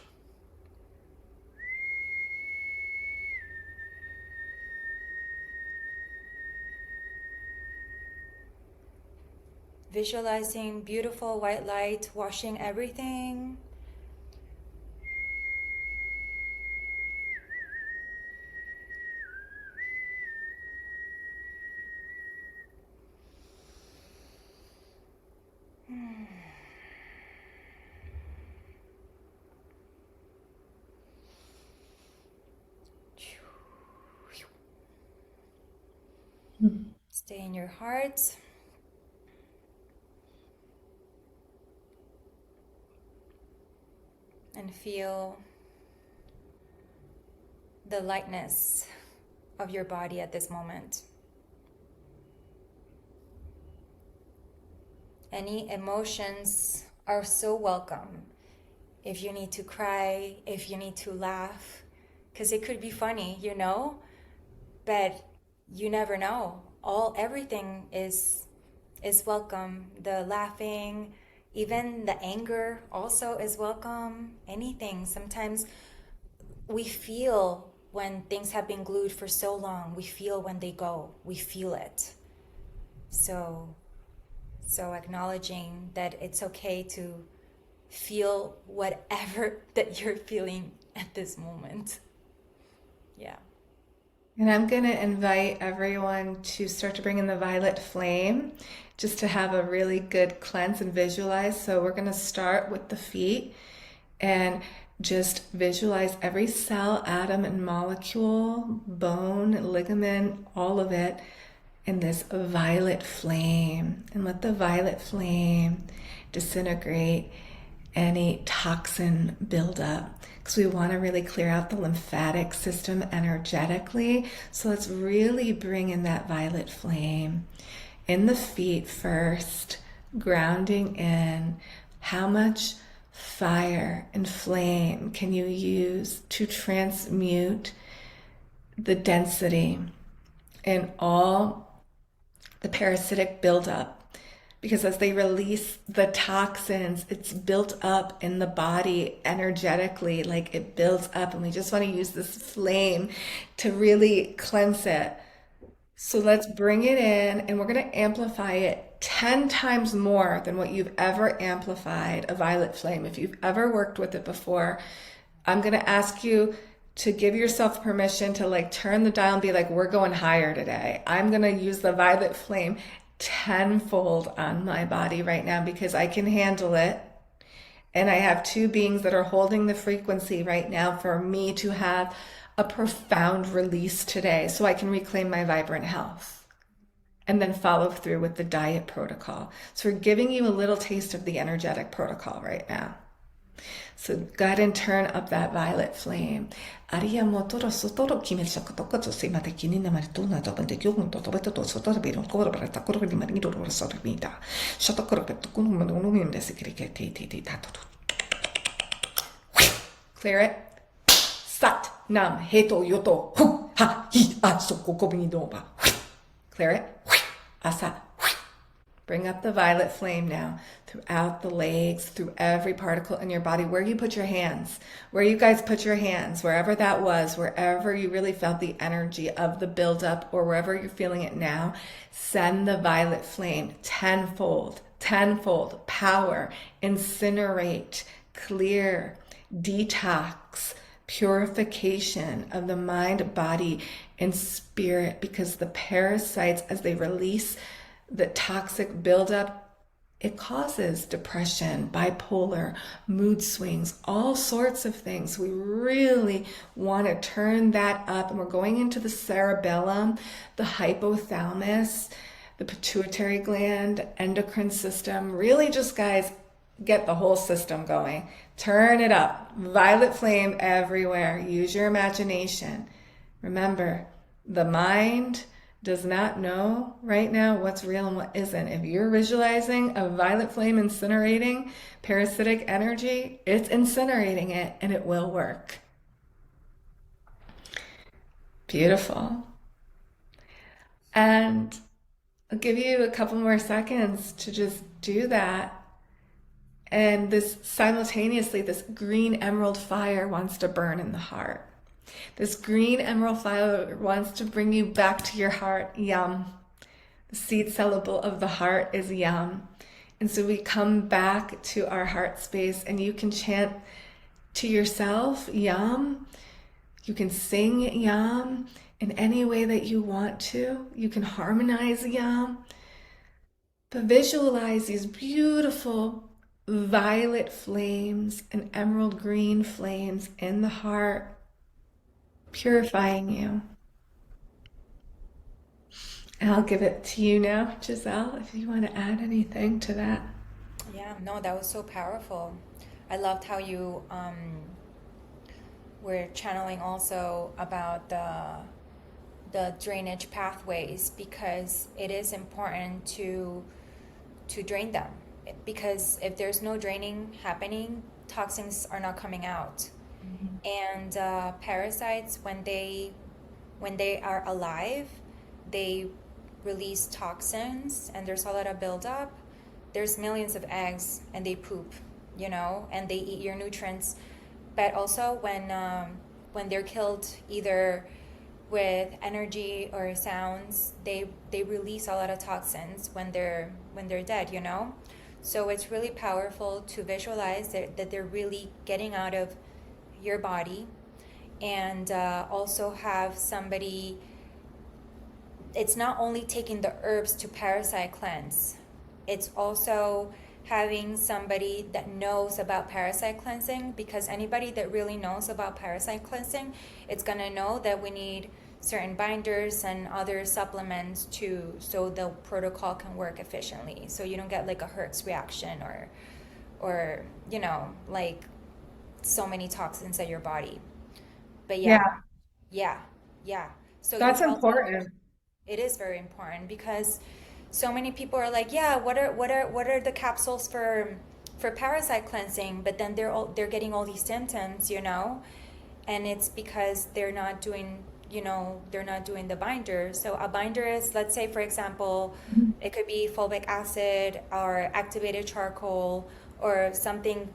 Visualizing beautiful white light washing everything. Stay in your heart. And feel the lightness of your body at this moment. Any emotions are so welcome. If you need to cry, if you need to laugh, because it could be funny, you know, but you never know. Everything is welcome. The laughing, even the anger also is welcome. Anything. Sometimes we feel when things have been glued for so long. We feel when they go. We feel it. So acknowledging that it's okay to feel whatever that you're feeling at this moment. Yeah. And I'm going to invite everyone to start to bring in the violet flame just to have a really good cleanse and visualize. So we're going to start with the feet and just visualize every cell, atom, and molecule, bone, ligament, all of it in this violet flame. And let the violet flame disintegrate any toxin buildup, because we want to really clear out the lymphatic system energetically. So let's really bring in that violet flame in the feet first, grounding in how much fire and flame can you use to transmute the density in all the parasitic buildup. Because as they release the toxins, it's built up in the body energetically, like it builds up, and we just want to use this flame to really cleanse it. So let's bring it in, and we're going to amplify it 10 times more than what you've ever amplified a violet flame. If you've ever worked with it before, I'm going to ask you to give yourself permission to like turn the dial and be like, we're going higher today. I'm going to use the violet flame tenfold on my body right now because I can handle it. And I have two beings that are holding the frequency right now for me to have a profound release today so I can reclaim my vibrant health. And then follow through with the diet protocol. So we're giving you a little taste of the energetic protocol right now. So go ahead and turn up that violet flame. Clear it. Sat nam heto yoto hu ha hi a soko kobini doba. Clear it. Asa. Bring up the violet flame now throughout the legs, through every particle in your body, where you put your hands, where you guys put your hands, wherever that was, wherever you really felt the energy of the buildup or wherever you're feeling it now, send the violet flame tenfold power, incinerate, clear, detox, purification of the mind, body, and spirit, because the parasites, as they release the toxic buildup, it causes depression, bipolar, mood swings, all sorts of things. We really want to turn that up. And we're going into the cerebellum, the hypothalamus, the pituitary gland, endocrine system. Really just, guys, get the whole system going. Turn it up. Violet flame everywhere. Use your imagination. Remember, the mind does not know right now what's real and what isn't. If you're visualizing a violet flame incinerating parasitic energy, it's incinerating it and it will work. Beautiful. And I'll give you a couple more seconds to just do that. And this simultaneously, this green emerald fire wants to burn in the heart. This green emerald fire wants to bring you back to your heart. Yum. The seed syllable of the heart is yum. And so we come back to our heart space and you can chant to yourself, yum. You can sing yum in any way that you want to. You can harmonize yum. But visualize these beautiful violet flames and emerald green flames in the heart, purifying you. And I'll give it to you now, Giselle, if you want to add anything to that. Yeah, no, that was so powerful. I loved how you were channeling also about the drainage pathways, because it is important to drain them, because if there's no draining happening, toxins are not coming out. And parasites, when they are alive, they release toxins, and there's a lot of buildup. There's millions of eggs, and they poop, and they eat your nutrients. But also when they're killed either with energy or sounds, they release a lot of toxins when they're dead. So it's really powerful to visualize that they're really getting out of your body, and also have somebody. It's not only taking the herbs to parasite cleanse, it's also having somebody that knows about parasite cleansing, because anybody that really knows about parasite cleansing, it's gonna know that we need certain binders and other supplements so the protocol can work efficiently, so you don't get like a Hertz reaction or like so many toxins in your body. But yeah, Yeah, yeah, yeah. So you that's also, important. it is very important, because so many people are like, yeah, what are the capsules for parasite cleansing? But then they're getting all these symptoms, and it's because they're not doing the binder. So a binder is, let's say, for example, it could be fulvic acid or activated charcoal or something,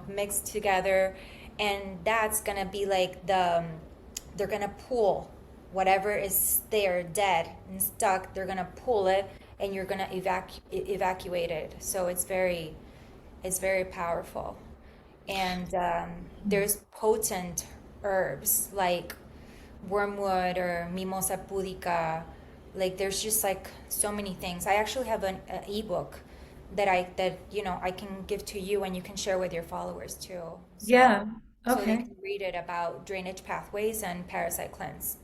mixed together, and that's gonna be like they're gonna pull whatever is there dead and stuck. They're gonna pull it, and you're gonna evacuate it. So it's very powerful. And there's potent herbs like wormwood or mimosa pudica. Like there's just like so many things. I actually have an ebook that I can give to you, and you can share with your followers too. Yeah, So they okay. can read it about drainage pathways and parasite cleanse.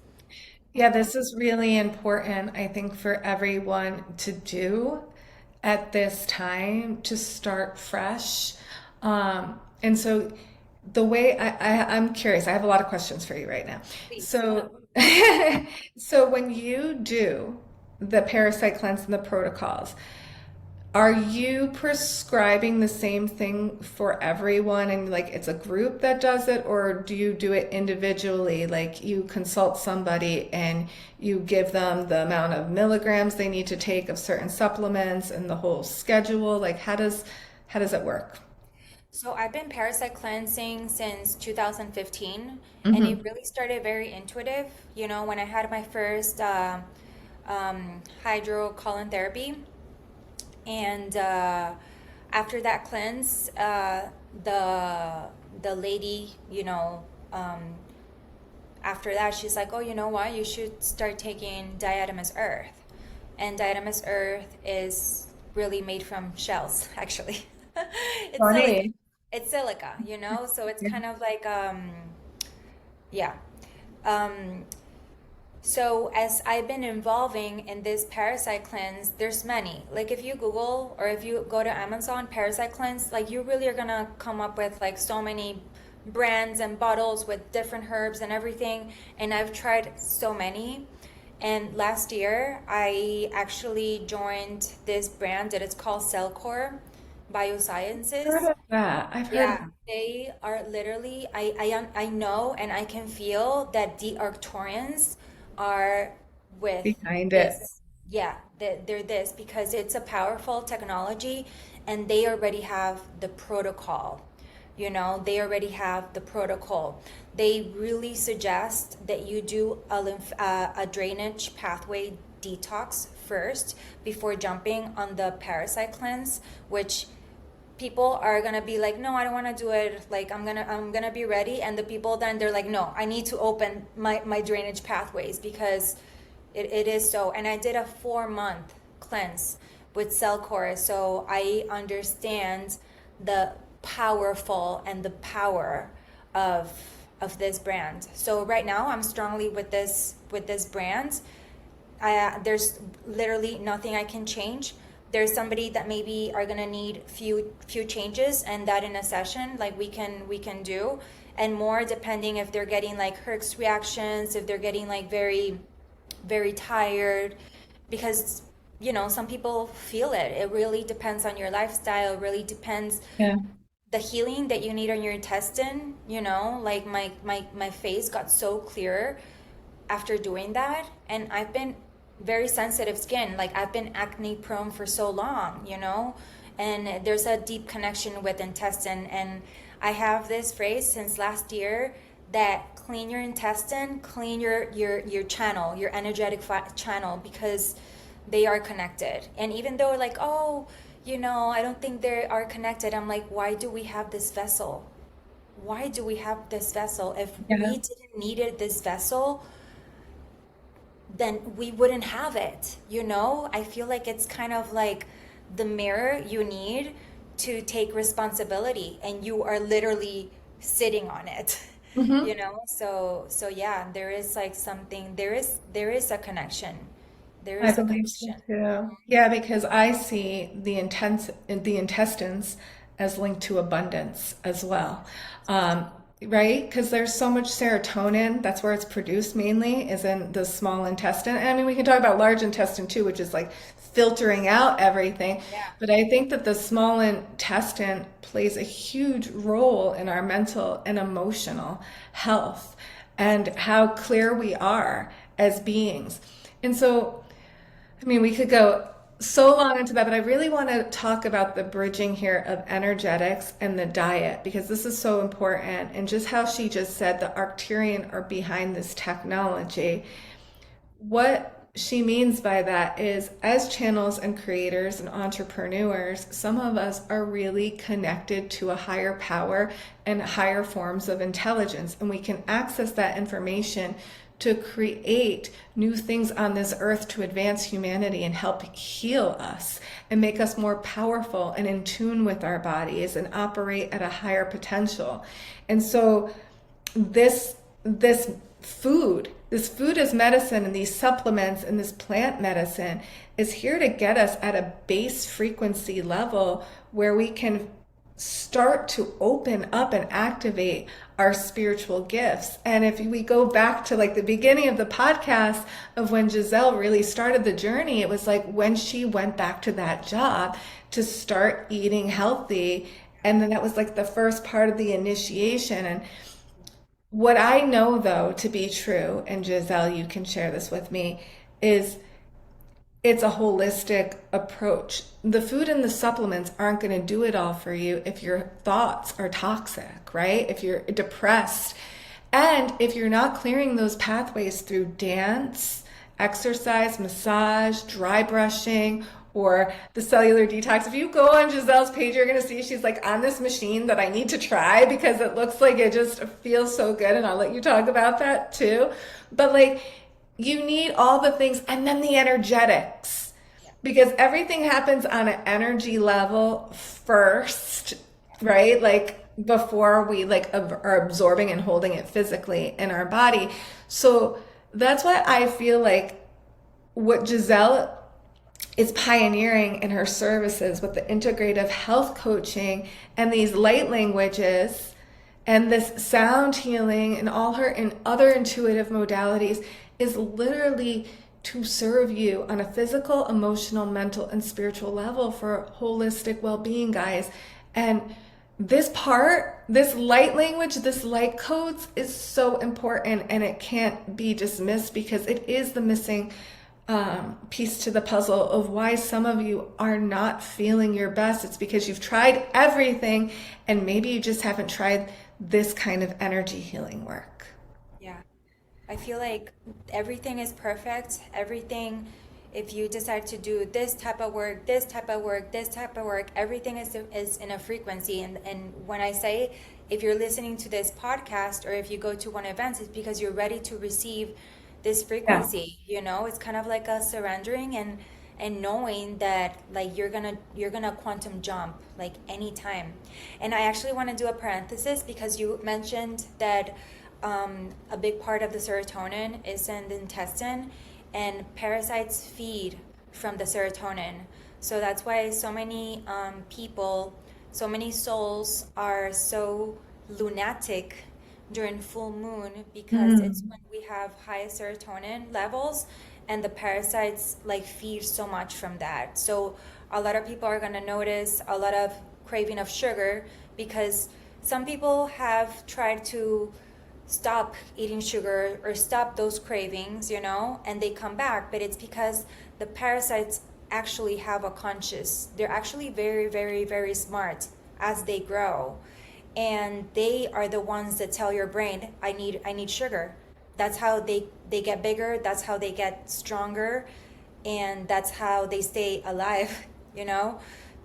Yeah, this is really important, I think, for everyone to do at this time to start fresh. And so the way I'm curious, I have a lot of questions for you right now. Please. So, so when you do the parasite cleanse and the protocols, are you prescribing the same thing for everyone and like it's a group that does it, or do you do it individually? Like you consult somebody and you give them the amount of milligrams they need to take of certain supplements and the whole schedule? Like how does it work? So I've been parasite cleansing since 2015, and it Hmm. really started very intuitive. When I had my first hydrocolon therapy, and after that cleanse, the lady, after that, she's like, "Oh, you know what? You should start taking diatomaceous earth." And diatomaceous earth is really made from shells, actually. It's silica. Funny. It's silica, so it's kind of like yeah. Um, So as I've been involving in this parasite cleanse, there's many. Like if you Google or if you go to Amazon parasite cleanse, like you really are gonna come up with like so many brands and bottles with different herbs and everything. And I've tried so many. And last year I actually joined this brand that it's called Cellcore Heard Biosciences. of that. I've heard of Yeah, they are literally, I know and I can feel that the Arcturians are with behind it. this. Yeah, they're this because it's a powerful technology and they already have the protocol. They already have the protocol. They really suggest that you do a drainage pathway detox first before jumping on the parasite cleanse, which people are gonna be like, no, I don't want to do it, like I'm gonna be ready, and the people then they're like, no, I need to open my drainage pathways because it is so. And I did a 4-month cleanse with Cellcore, so I understand the powerful and the power of this brand. So right now I'm strongly with this brand. There's literally nothing I can change. There's somebody that maybe are gonna need few changes, and that in a session like we can do, and more depending if they're getting like herx reactions, if they're getting like very very tired, because some people feel it. It really depends on your lifestyle. It really depends Yeah. the healing that you need on your intestine. Like my face got so clear after doing that, and I've been very sensitive skin. Like I've been acne prone for so long, and there's a deep connection with intestine. And I have this phrase since last year that clean your intestine, clean your channel, your energetic channel, because they are connected. And even though like, oh, I don't think they are connected, I'm like, why do we have this vessel? Why do we have this vessel? If Yeah. we didn't needed this vessel, then we wouldn't have it. I feel like it's kind of like the mirror you need to take responsibility, and you are literally sitting on it. Hmm. So yeah, there is like something, there is a connection. There I is a believe so connection. too. Yeah, because I see the intestines as linked to abundance as well. Um, right? Because there's so much serotonin, that's where it's produced mainly, is in the small intestine. And I mean, we can talk about large intestine too, which is like filtering out everything. Yeah. But I think that the small intestine plays a huge role in our mental and emotional health and how clear we are as beings. And so I mean, we could go so long into that, but I really want to talk about the bridging here of energetics and the diet because this is so important. And just how she just said the Arcturian are behind this technology. What she means by that is, as channels and creators and entrepreneurs, some of us are really connected to a higher power and higher forms of intelligence, and we can access that information to create new things on this earth to advance humanity and help heal us and make us more powerful and in tune with our bodies and operate at a higher potential. And so this food is medicine, and these supplements and this plant medicine is here to get us at a base frequency level where we can start to open up and activate our spiritual gifts. And if we go back to like the beginning of the podcast of when Giselle really started the journey, it was like when she went back to that job to start eating healthy. And then that was like the first part of the initiation. And what I know though to be true, and Giselle, you can share this with me, is it's a holistic approach. The food and the supplements aren't going to do it all for you if your thoughts are toxic, right? If you're depressed, and if you're not clearing those pathways through dance, exercise, massage, dry brushing, or the cellular detox. If you go on Giselle's page, you're going to see she's like on this machine that I need to try because it looks like it just feels so good. And I'll let you talk about that too. But like, you need all the things and then the energetics because everything happens on an energy level first, right? Like before we like are absorbing and holding it physically in our body. So That's why I feel like what Giselle is pioneering in her services with the integrative health coaching and these light languages and this sound healing and all her and other intuitive modalities is literally to serve you on a physical, emotional, mental, and spiritual level for holistic well-being, guys. And this part, this light language, this light codes is so important, and it can't be dismissed because it is the missing piece to the puzzle of why some of you are not feeling your best. It's because you've tried everything and maybe you just haven't tried this kind of energy healing work. Yeah. I feel like everything is perfect. Everything, if you decide to do this type of work, this type of work, this type of work, everything is in a frequency. And when I say, if you're listening to this podcast or if you go to one event, it's because you're ready to receive this Yeah. frequency. It's kind of like a surrendering and knowing that like you're gonna quantum jump like anytime. And I actually want to do a parenthesis because you mentioned that a big part of the serotonin is in the intestine, and parasites feed from the serotonin. So that's why so many people, so many souls are so lunatic during full moon, because it's Mm. when we have high serotonin levels, and the parasites like feed so much from that. So a lot of people are going to notice a lot of craving of sugar, because some people have tried to stop eating sugar or stop those cravings, and they come back, but it's because the parasites actually have a conscious. They're actually very, very, very smart as they grow. And they are the ones that tell your brain, I need sugar. That's how they get bigger, that's how they get stronger, and that's how they stay alive, you know?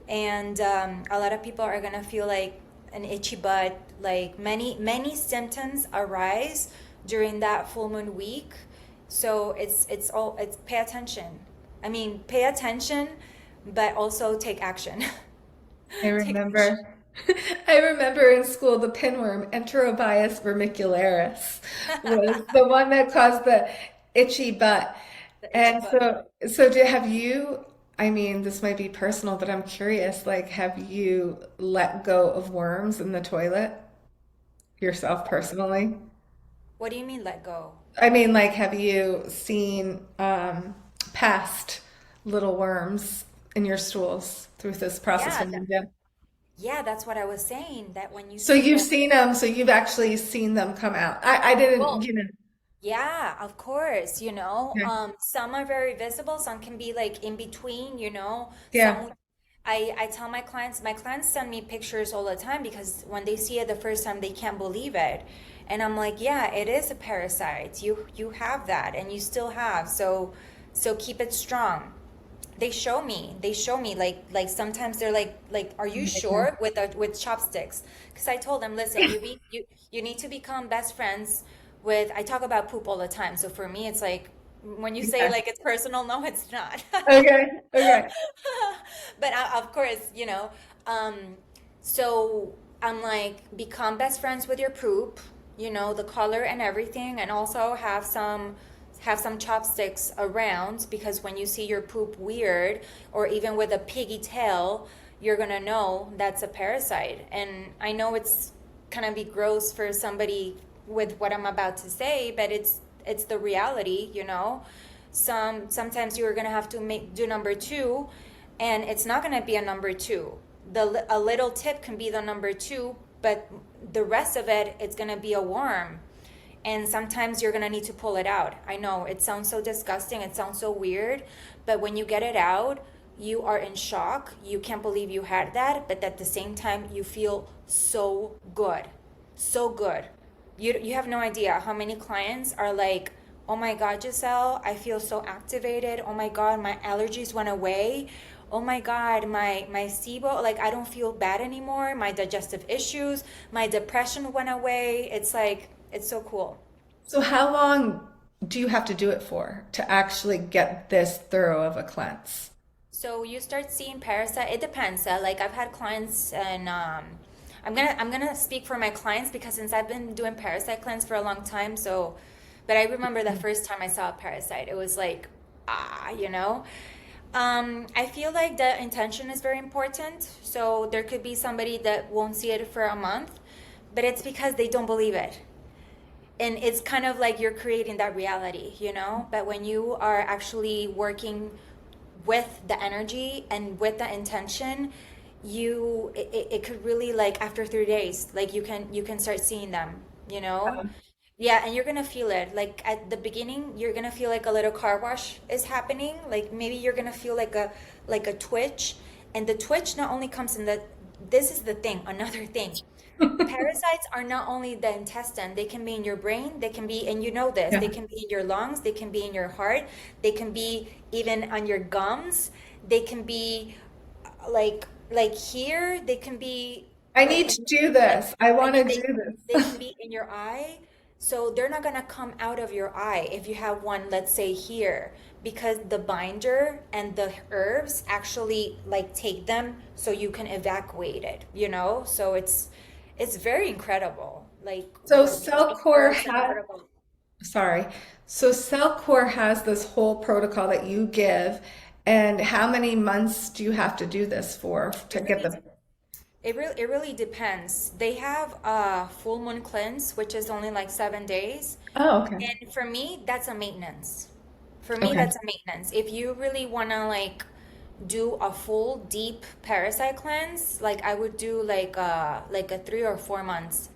And a lot of people are gonna feel like an itchy butt, like many symptoms arise during that full moon week. So it's pay attention. I mean, pay attention, but also take action. I Take action. remember, I remember in school the pinworm, Enterobius vermicularis, was the one that caused the itchy butt. The itchy And butt. have you, I mean, this might be personal, but I'm curious, like, have you let go of worms in the toilet yourself personally? What do you mean let go? I mean, like, have you seen past little worms in your stools through this process Yeah, of media? yeah, that's what I was saying. That when you So see you've the, seen them, so you've actually seen them come out. I didn't, well, yeah, of course, Yeah. some are very visible, some can be like in between, Yeah. some I tell my clients send me pictures all the time, because when they see it the first time, they can't believe it. And I'm like, yeah, it is a parasite. You have that, and you still have. So keep it strong. They show me like sometimes they're like, are you sure, with chopsticks? Because I told them, listen, you need to become best friends with. I talk about poop all the time, so for me it's like, when you say Yeah. like it's personal, no, it's not. Okay. Okay. But of course, um so I'm like, become best friends with your poop, the color and everything, and also have some chopsticks around, because when you see your poop weird, or even with a piggy tail, you're gonna know that's a parasite. And I know it's gonna be gross for somebody with what I'm about to say, but it's the reality, sometimes you're gonna have to do number two, and it's not gonna be a number two. A little tip can be the number two, but the rest of it, it's gonna be a worm, and sometimes you're gonna need to pull it out. I know it sounds so disgusting, it sounds so weird, but when you get it out, you are in shock. You can't believe you had that, but at the same time, you feel so good, so good. You have no idea how many clients are like, "Oh my God, Giselle, I feel so activated. Oh my God, my allergies went away. Oh my God, my SIBO, like I don't feel bad anymore. My digestive issues, my depression went away." It's like, it's so cool. So how long do you have to do it for to actually get this thorough of a cleanse? So you start seeing parasite. It depends. Like I've had clients, and I'm gonna speak for my clients, because since I've been doing parasite cleanse for a long time, so But I remember the first time I saw a parasite, it was like, you know. I feel like the intention is very important. So there could be somebody that won't see it for a month, but it's because they don't believe it. And it's kind of like you're creating that reality, you know? But when you are actually working with the energy and with the intention, it could really, like, after 3 days, like you can start seeing them, you know? Yeah, and you're gonna feel it. Like at the beginning, you're gonna feel like a little car wash is happening. Like maybe you're gonna feel like a twitch, and the twitch not only comes in the. This is the thing. Another thing. Parasites are not only the intestine. They can be in your brain. They can be, and you know this. They Yeah. can be in your lungs. They can be in your heart. They can be even on your gums. They can be like here. They can be I like need in to do like this. I I want mean to do they this. can be in your eye, so they're not gonna come out of your eye if you have one, let's say here, because the binder and the herbs actually like take them so you can evacuate it, you know? So it's very incredible, like So these Cellcore herbs and has, protocols. sorry. So Cellcore has this whole protocol that you give, and how many months do you have to do this for to It get really the? it really depends. They have a full moon cleanse, which is only like 7 days. Oh, okay. And for me, that's a maintenance. For me, Okay. that's a maintenance. If you really want to like do a full deep parasite cleanse, like I would do like a 3 or 4 months.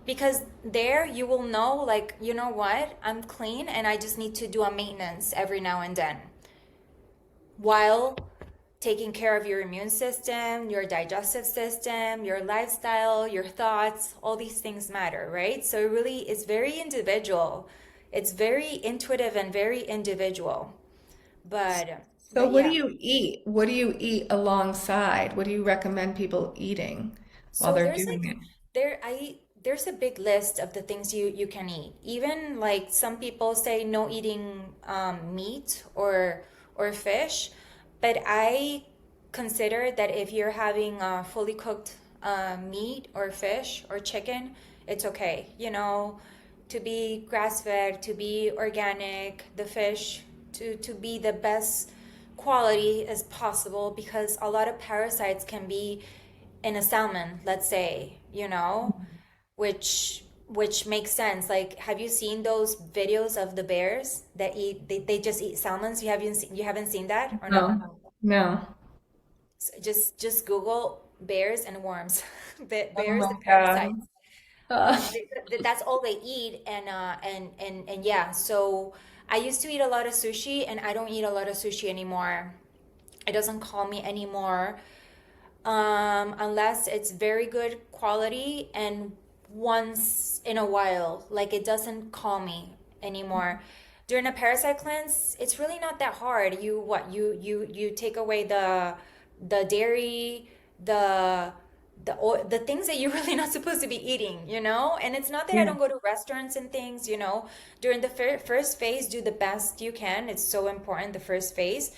Because there you will know, like, you know what? I'm clean and I just need to do a maintenance every now and then, while taking care of your immune system, your digestive system, your lifestyle, your thoughts. All these things matter, right? So it really is very individual. It's very intuitive and very individual. But So but what do yeah. you eat? What do you eat alongside? What do you recommend people eating while So they're there's doing like it? there's a big list of the things you can eat. Even like some people say no eating meat or fish, but I consider that if you're having fully cooked meat or fish or chicken, it's okay. You know, to be grass fed, to be organic, the fish to be the best quality as possible, because a lot of parasites can be in a salmon, let's say, you know, which makes sense. Like, have you seen those videos of the bears that they just eat salmons? You haven't seen that or no? No, no. Just Google bears and worms. Oh Bears my and parasites. God. Uh, That's all they eat, and yeah. So I used to eat a lot of sushi, and I don't eat a lot of sushi anymore. It doesn't call me anymore, unless it's very good quality and once in a while. Like, it doesn't call me anymore. During a parasite cleanse, it's really not that hard. You take away the dairy, the the things that you're really not supposed to be eating, you know? And it's not that I yeah. don't go to restaurants and things, you know. During the first phase, do the best you can. It's so important, the first phase.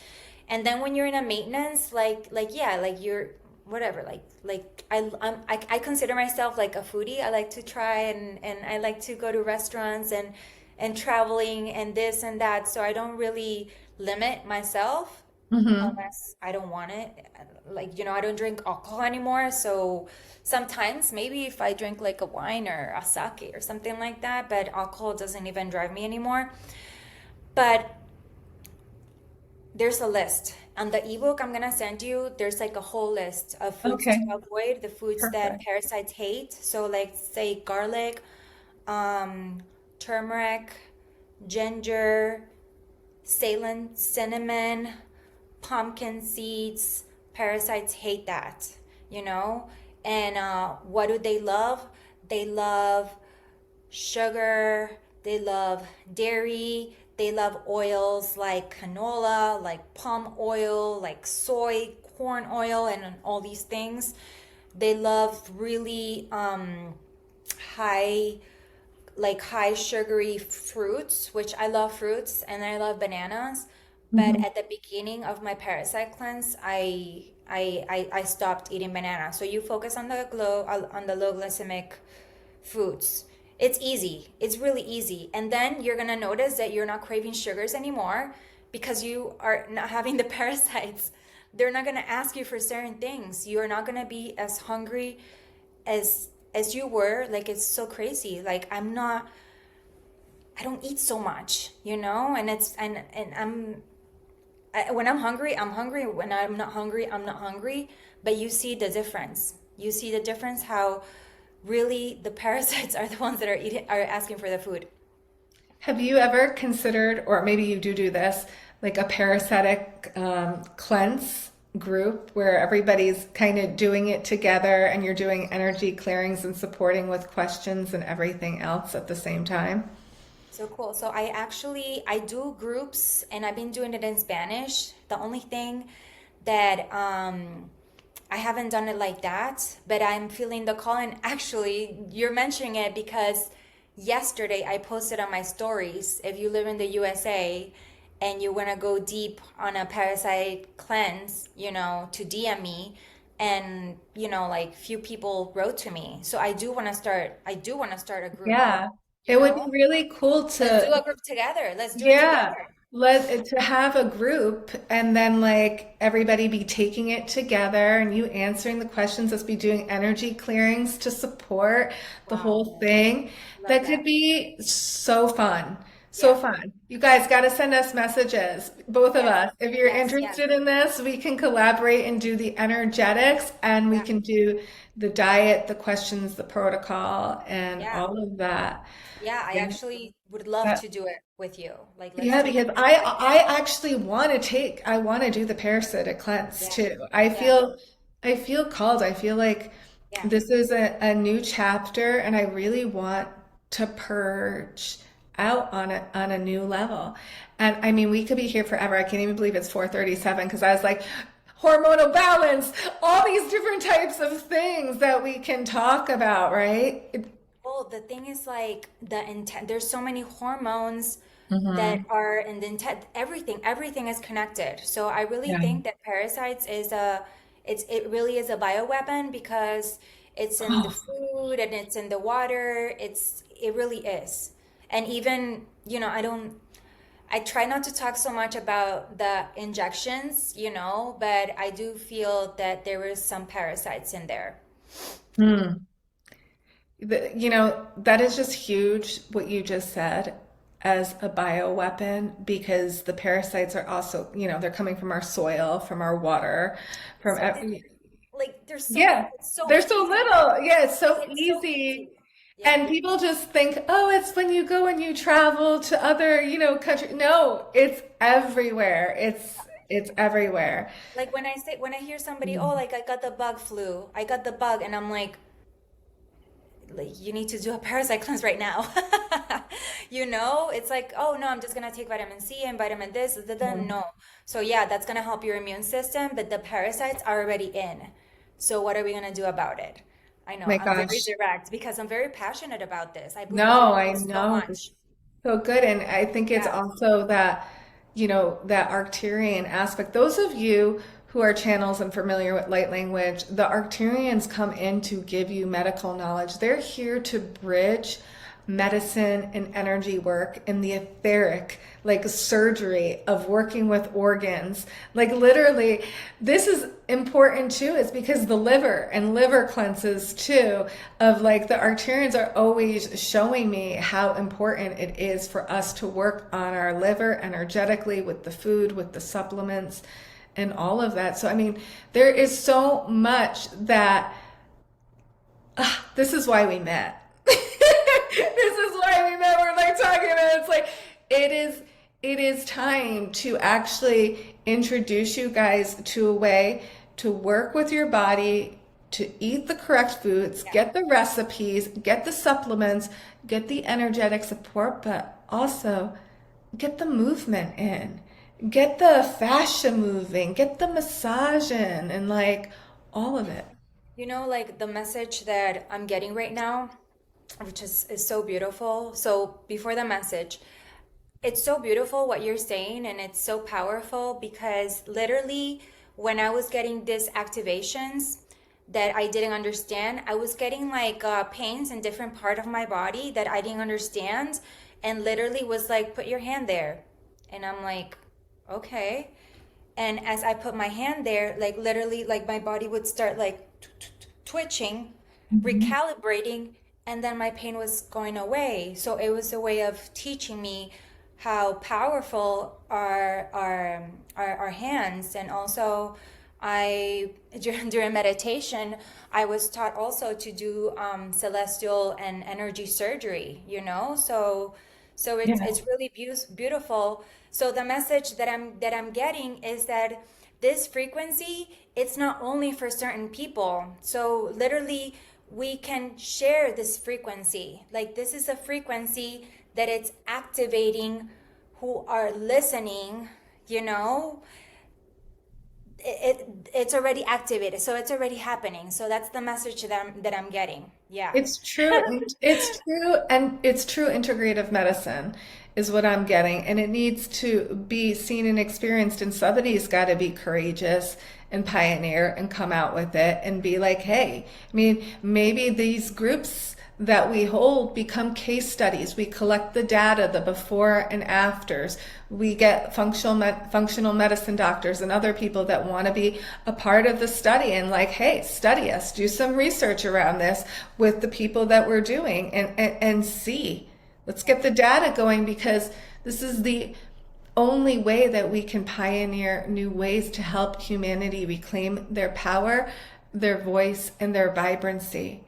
And then when you're in a maintenance, like yeah, like you're whatever, like I consider myself like a foodie. I like to try, and I like to go to restaurants and traveling and this and that. So I don't really limit myself Hmm. unless I don't want it. Like, I don't drink alcohol anymore. So sometimes maybe if I drink like a wine or a sake or something like that, but alcohol doesn't even drive me anymore. But there's a list. On the ebook I'm gonna send you, there's like a whole list of foods to Okay. avoid, the foods that Perfect. parasites hate. So like say garlic, um, turmeric, ginger, Ceylon cinnamon, pumpkin seeds. Parasites hate that, you know? And what do they love? They love sugar, they love dairy, they love oils like canola, like palm oil, like soy, corn oil, and all these things. They love really high high sugary fruits, which I love fruits and I love bananas. But Hmm. at the beginning of my parasite cleanse, I stopped eating banana. So you focus on the low glycemic foods. It's easy. It's really easy. And then you're going to notice that you're not craving sugars anymore because you are not having the parasites. They're not going to ask you for certain things. You're not going to be as hungry as you were. Like, it's so crazy. Like, I don't eat so much, and when I'm hungry, I'm hungry. When I'm not hungry, I'm not hungry. But you see the difference. You see the difference how really the parasites are the ones that are asking for the food. Have you ever considered, or maybe you do this, like a parasitic cleanse group where everybody's kind of doing it together and you're doing energy clearings and supporting with questions and everything else at the same time? So cool. So I do groups and I've been doing it in Spanish. The only thing that I haven't done it like that, but I'm feeling the call. And actually, you're mentioning it because yesterday I posted on my stories, if you live in the USA and you want to go deep on a parasite cleanse, to DM me. And, like few people wrote to me. So I do want to start a group, Yeah, you it would be know? really cool Let's do to, a group together. Let's do it yeah, together. to have a group and then like everybody be taking it together and you answering the questions, us be doing energy clearings to support the Wow. whole thing. Love That could that. be so fun. So Yeah. fun. You guys got to send us messages, both of Yes. us. If you're Yes. Yes. interested in this, we can collaborate and do the energetics and we Yeah. can do the diet, the questions, the protocol, and Yeah. all of that. Yeah. I Yeah. actually would love to do it with you. Like, let's Yeah, do because it. I actually want to I want to do the parasitic cleanse Yeah. too. Yeah. I feel called. I feel like Yeah. this is a new chapter and I really want to purge out on a new level. And I mean, we could be here forever. I can't even believe it's 4:37 because I was like hormonal balance, all these different types of things that we can talk about, right? Well, the thing is like the intent, there's so many hormones that Mhm. are in the intent, everything is connected. So I really Yeah. think that parasites it really is a bioweapon because it's in the food and it's in the water. It really is. And even, I try not to talk so much about the injections, but I do feel that there is some parasites in there. Mm. That is just huge what you just said as a bioweapon because the parasites are also, they're coming from our soil, from our water, from So like yeah, it's so they're so easy. little. Yeah, it's so It's so easy. easy. Yeah. And people just think, oh, it's when you go and you travel to other, countries. No, it's everywhere. It's everywhere. Like when I hear somebody, oh, Mm. like I got the bug flu, I got the bug, and I'm like you need to do a parasite cleanse right now. It's like, oh no, I'm just gonna take vitamin C and vitamin this, no. So yeah, that's gonna help your immune system, but the parasites are already in. So what are we gonna do about it? I know, My I'm very gosh. direct because I'm very passionate about this. I believe No, in I this so know. much. So good. And I think it's Yeah. also that, that Arcturian aspect. Those of you who are channels and familiar with light language, the Arcturians come in to give you medical knowledge. They're here to bridge medicine and energy work in the etheric, like surgery of working with organs. Like literally, this is important too, is because the liver and liver cleanses too, of like the Arcturians are always showing me how important it is for us to work on our liver energetically with the food, with the supplements, and all of that. So, I mean, there is so much that this is why we met. This is why we met. We're like talking about it. It's like it is time to actually introduce you guys to a way to work with your body, to eat the correct foods, Yeah. get the recipes, get the supplements, get the energetic support, but also get the movement in. Get the fascia moving, get the massage in, and like all of it. Like the message that I'm getting right now, which is so beautiful. So before the message, it's so beautiful what you're saying, and it's so powerful because literally when I was getting these activations, that I didn't understand. I was getting like pains in different part of my body that I didn't understand, and literally was like, put your hand there. And I'm like, okay. And as I put my hand there, like literally, like my body would start like twitching, Mhm. recalibrating, and then my pain was going away. So it was a way of teaching me how powerful our hands. And also, I during meditation, I was taught also to do celestial and energy surgery. So Yeah. it's really beautiful. So the message that I'm getting is that this frequency, it's not only for certain people. So literally, we can share this frequency. Like, this is a frequency that it's activating who are listening, you know, it's already activated, so it's already happening. So that's the message that I'm getting. Yeah. It's true. It's true. And it's true integrative medicine is what I'm getting. And it needs to be seen and experienced. And somebody's got to be courageous and pioneer and come out with it and be like, hey, I mean, maybe these groups that we hold become case studies. We collect the data, the before and afters. We get functional medicine doctors and other people that want to be a part of the study and like, hey, study us, do some research around this with the people that we're doing and see. Let's get the data going because this is the only way that we can pioneer new ways to help humanity reclaim their power, their voice, and their vibrancy.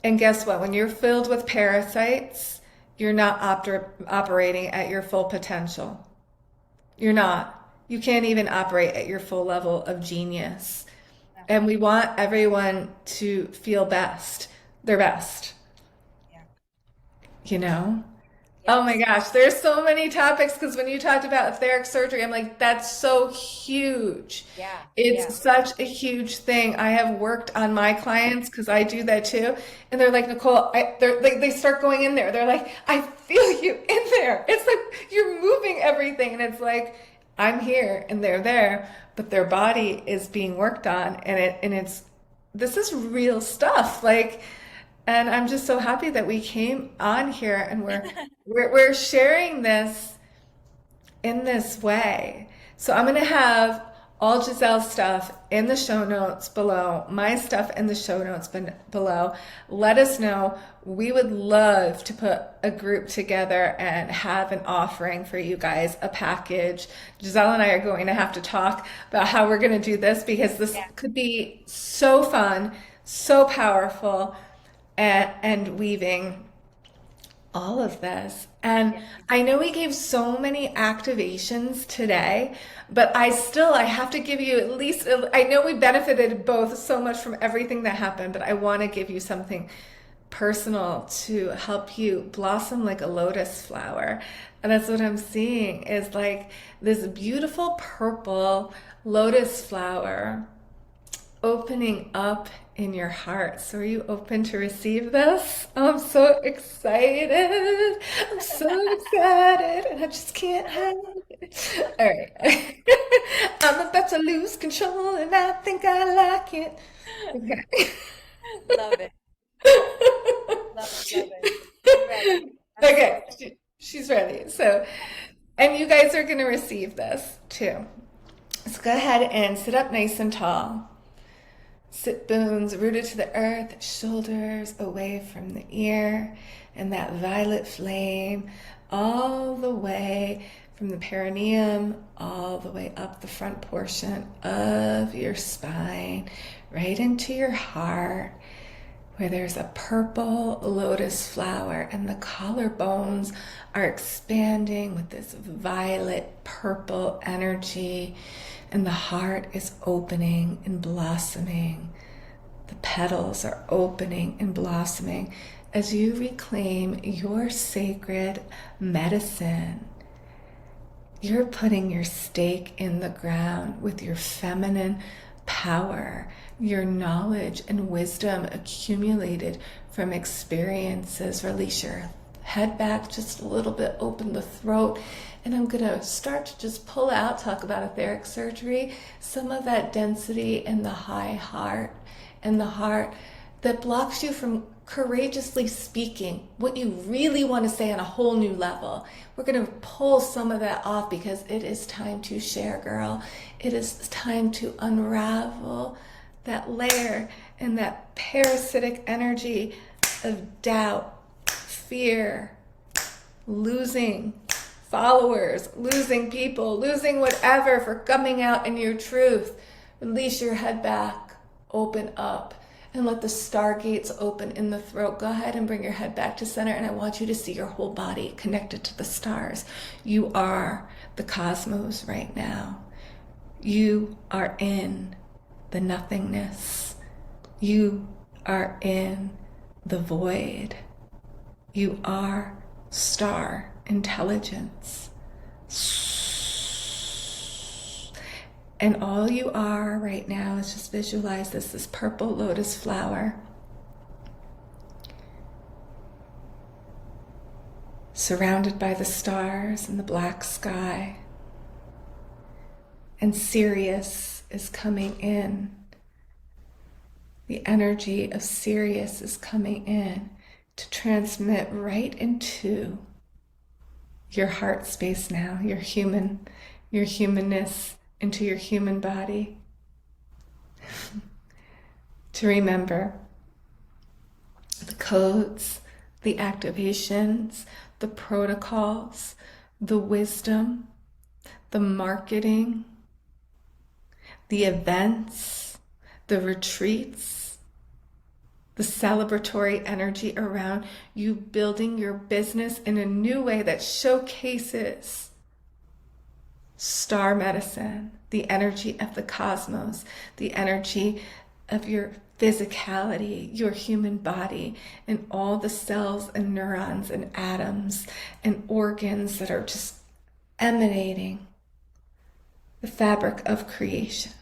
And guess what? When you're filled with parasites, you're not operating at your full potential. You're not. You can't even operate at your full level of genius. Yeah. And we want everyone to feel best, their best, Yeah. you know? Oh my Yes. gosh, there's so many topics because when you talked about etheric surgery, I'm like, that's so huge. Yeah. Yeah. It's such a huge thing. I have worked on my clients because I do that too. And they're like, Nicole, they're like, they start going in there. They're like, I feel you in there. It's like you're moving everything. And it's like, I'm here and they're there, but their body is being worked on this is real stuff. Like, and I'm just so happy that we came on here and we're sharing this in this way. So I'm going to have all Giselle's stuff in the show notes below, my stuff in the show notes below. Let us know. We would love to put a group together and have an offering for you guys, a package. Giselle and I are going to have to talk about how we're going to do this because this Yeah. could be so fun, so powerful, and weaving all of this. And Yeah. I know we gave so many activations today, but I have to give you at least, I know we benefited both so much from everything that happened, but I want to give you something personal to help you blossom like a lotus flower. And that's what I'm seeing is like this beautiful purple lotus flower opening up in your heart. So are you open to receive this? Oh, I'm so excited. I'm so excited and I just can't hide it. All right. I'm about to lose control and I think I like it. Okay. Love it. Love it. Love it. I'm ready. I'm so Okay, ready. she's ready. So, and you guys are going to receive this too. So go ahead and sit up nice and tall. Sit bones rooted to the earth, shoulders away from the ear, and that violet flame all the way from the perineum, all the way up the front portion of your spine, right into your heart, where there's a purple lotus flower, and the collarbones are expanding with this violet purple energy. And the heart is opening and blossoming. The petals are opening and blossoming as you reclaim your sacred medicine. You're putting your stake in the ground with your feminine power, your knowledge and wisdom accumulated from experiences. Release your head back just a little bit, open the throat. And I'm going to start to just pull out, talk about etheric surgery, some of that density in the high heart and the heart that blocks you from courageously speaking what you really want to say on a whole new level. We're going to pull some of that off because it is time to share, girl. It is time to unravel that layer and that parasitic energy of doubt, fear, losing followers, losing people, losing whatever for coming out in your truth. Release your head back, open up, and let the stargates open in the throat. Go ahead and bring your head back to center, and I want you to see your whole body connected to the stars. You are the cosmos right now. You are in the nothingness. You are in the void. You are star intelligence. And all you are right now is just visualize this purple lotus flower surrounded by the stars and the black sky. And Sirius is coming in. The energy of Sirius is coming in to transmit right into your heart space now, your humanness, into your human body. To remember the codes, the activations, the protocols, the wisdom, the marketing, the events, the retreats, the celebratory energy around you building your business in a new way that showcases star medicine, the energy of the cosmos, the energy of your physicality, your human body, and all the cells and neurons and atoms and organs that are just emanating the fabric of creation.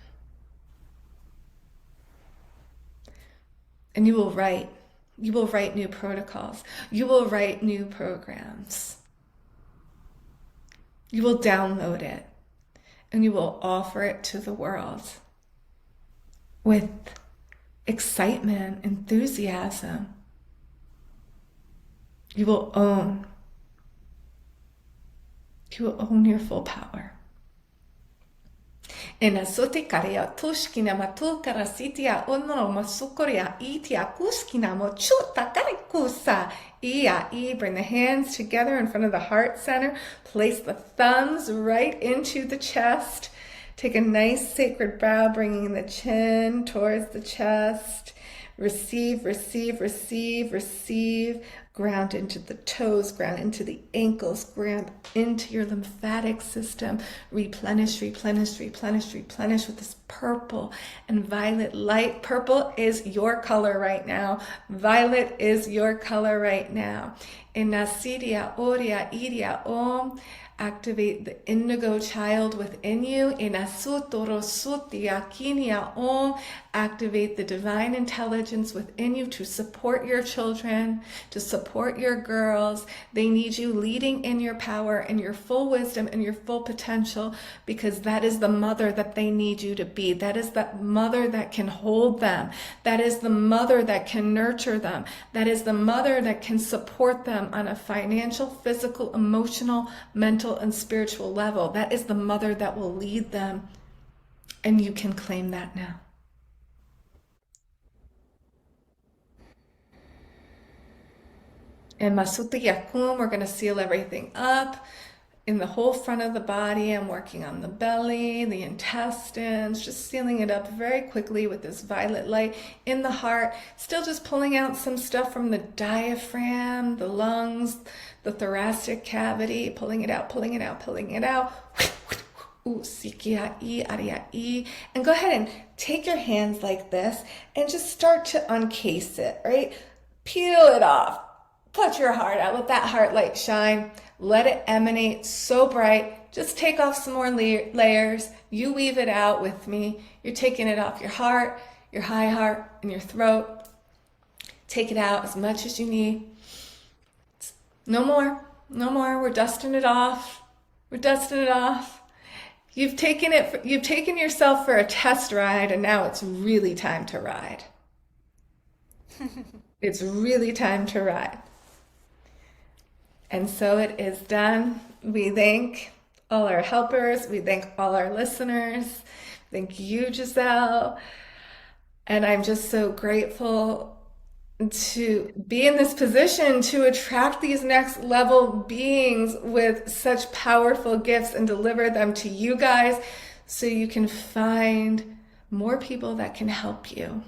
And you will write new protocols. You will write new programs. You will download it and you will offer it to the world with excitement, enthusiasm. You will own your full power. Enasotikarea tushkina matukara sitia onoro masukoria itia kuskina mo chuta karikusa. Bring the hands together in front of the heart center. Place the thumbs right into the chest. Take a nice sacred bow, bringing the chin towards the chest. Receive, receive, receive, receive. Ground into the toes, ground into the ankles, ground into your lymphatic system. Replenish, replenish, replenish, replenish with this purple and violet light. Purple is your color right now. Violet is your color right now. In Nasidia, Oria, Idia, Om. Activate the indigo child within you. In Asutoro Sutia Kinia Om. Activate the divine intelligence within you to support your children, to support your girls. They need you leading in your power and your full wisdom and your full potential, because that is the mother that they need you to be. That is the mother that can hold them. That is the mother that can nurture them. That is the mother that can support them on a financial, physical, emotional, mental, and spiritual level. That is the mother that will lead them. And you can claim that now. In Masuta Yakum, we're going to seal everything up. In the whole front of the body, I'm working on the belly, the intestines, just sealing it up very quickly with this violet light. In the heart, still just pulling out some stuff from the diaphragm, the lungs, the thoracic cavity, pulling it out, pulling it out, pulling it out. And go ahead and take your hands like this and just start to uncase it, right? Peel it off. Put your heart out. Let that heart light shine. Let it emanate so bright. Just take off some more layers. You weave it out with me. You're taking it off your heart, your high heart, and your throat. Take it out as much as you need. No more. No more. We're dusting it off. We're dusting it off. You've taken yourself for a test ride, and now it's really time to ride. It's really time to ride. And so it is done. We thank all our helpers. We thank all our listeners. Thank you, Giselle. And I'm just so grateful to be in this position to attract these next level beings with such powerful gifts and deliver them to you guys so you can find more people that can help you.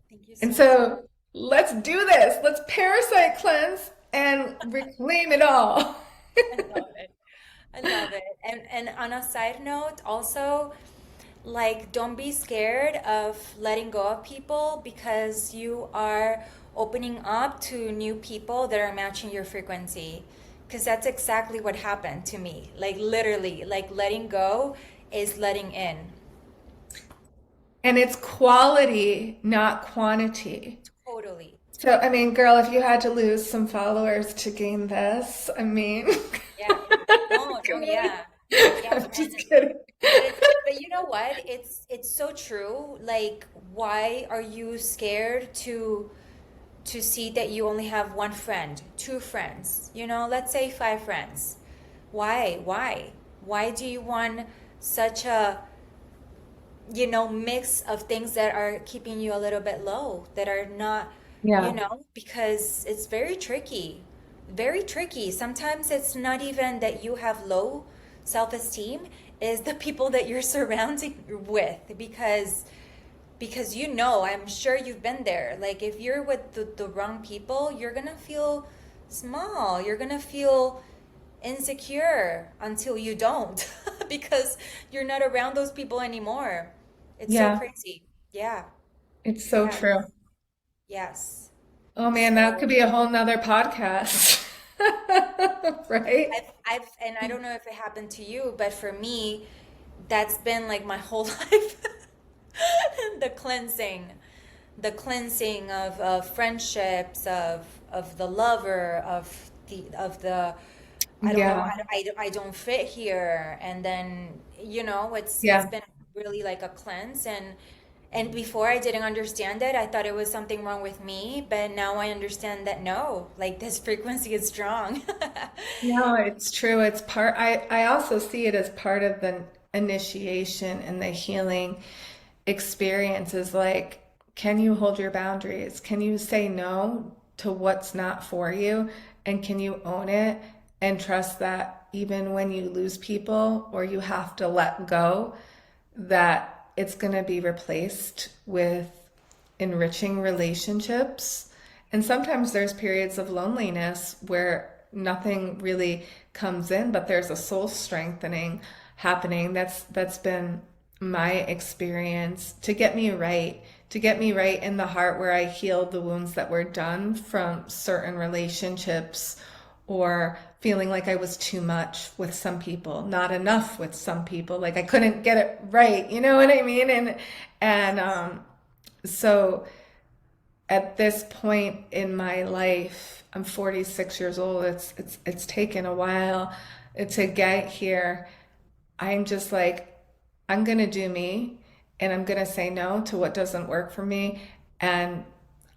Thank you And so much. so let's do this. Let's parasite cleanse and reclaim it all. I love it. I love it. And on a side note, also, like, don't be scared of letting go of people because you are opening up to new people that are matching your frequency. Because that's exactly what happened to me. Like, literally, like, letting go is letting in. And it's quality, not quantity. Totally. So, I mean, girl, if you had to lose some followers to gain this, I mean, Yeah. No, no, girl, yeah. Yeah. I'm just kidding. But you know what? It's so true. Like, why are you scared to see that you only have one friend, two friends, let's say five friends? Why do you want such a, mix of things that are keeping you a little bit low, that are not, Yeah. because it's very tricky. Very tricky. Sometimes it's not even that you have low self-esteem, is the people that you're surrounding with, because I'm sure you've been there. Like, if you're with the wrong people, you're gonna feel small. You're gonna feel insecure until you don't, because you're not around those people anymore. It's so Yeah, crazy. Yeah. it's so Yeah. true. Yes. Oh man, that So could be a whole nother podcast. Right? and I don't know if it happened to you, but for me, that's been like my whole life. The cleansing, of friendships, of the lover, of the I don't know, Yeah. I don't fit here, and then it's Yeah. been really like a cleanse. And before, I didn't understand it. I thought it was something wrong with me, but now I understand that no, like, this frequency is strong. No, it's true. It's part, I also see it as part of the initiation and the healing experiences. Like, can you hold your boundaries? Can you say no to what's not for you? And can you own it and trust that even when you lose people or you have to let go, that it's going to be replaced with enriching relationships. And sometimes there's periods of loneliness where nothing really comes in, but there's a soul strengthening happening. That's been my experience to get me right in the heart where I healed the wounds that were done from certain relationships or feeling like I was too much with some people, not enough with some people, like I couldn't get it right, you know what I mean? So at this point in my life, I'm 46 years old. It's taken a while to get here. I'm just like, I'm gonna do me, and I'm gonna say no to what doesn't work for me, and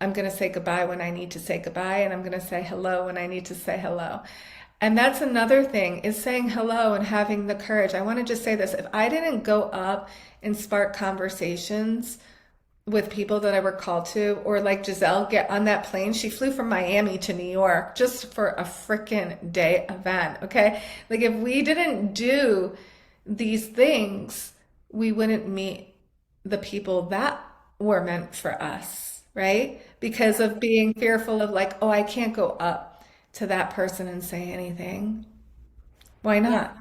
I'm gonna say goodbye when I need to say goodbye, and I'm gonna say hello when I need to say hello. And that's another thing is saying hello and having the courage. I want to just say this. If I didn't go up and spark conversations with people that I were called to, or like Giselle, get on that plane. She flew from Miami to New York just for a freaking day event. Okay. Like, if we didn't do these things, we wouldn't meet the people that were meant for us, right? Because Yeah. of being fearful of, like, oh, I can't go up to that person and say anything. Why Yeah. not?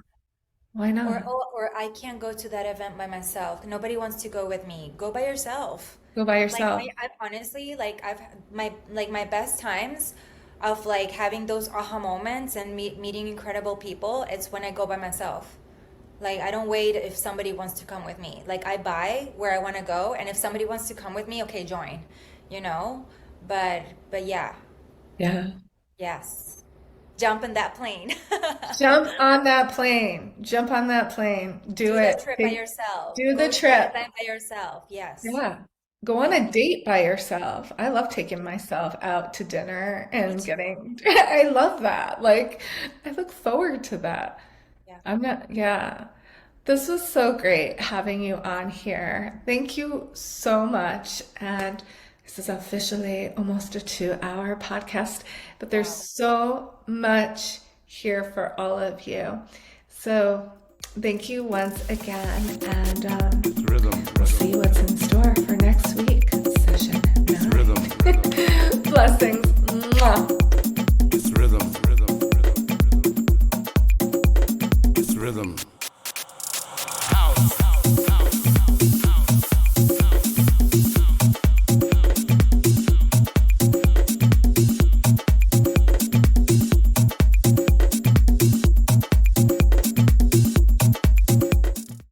Why Or, not? oh, or I can't go to that event by myself. Nobody wants to go with me. Go by yourself. Go by Like, yourself. I honestly, like, I've my best times of, like, having those aha moments and meeting incredible people. It's when I go by myself. Like, I don't wait if somebody wants to come with me. Like, I buy where I want to go, and if somebody wants to come with me, okay, join. You know, but yeah, Yeah. yes, jump in that plane. Jump on that plane. Jump on that plane. Do Do that it. trip by Take, yourself. do the Go to that trip. event by yourself. Yes. Yeah. go on a date by yourself. I love taking myself out to dinner Me and too. getting, I love that. Like, I look forward to that. Yeah. I'm not, yeah. This was so great having you on here. Thank you so much. And this is officially almost a 2 hour podcast, but there's Wow. so much here for all of you. So thank you once again. And It's rhythm, we'll rhythm, see what's in store for next week, session it's 9. rhythm, rhythm, Blessings. Mwah. it's rhythm, rhythm, rhythm, rhythm, it's rhythm. House.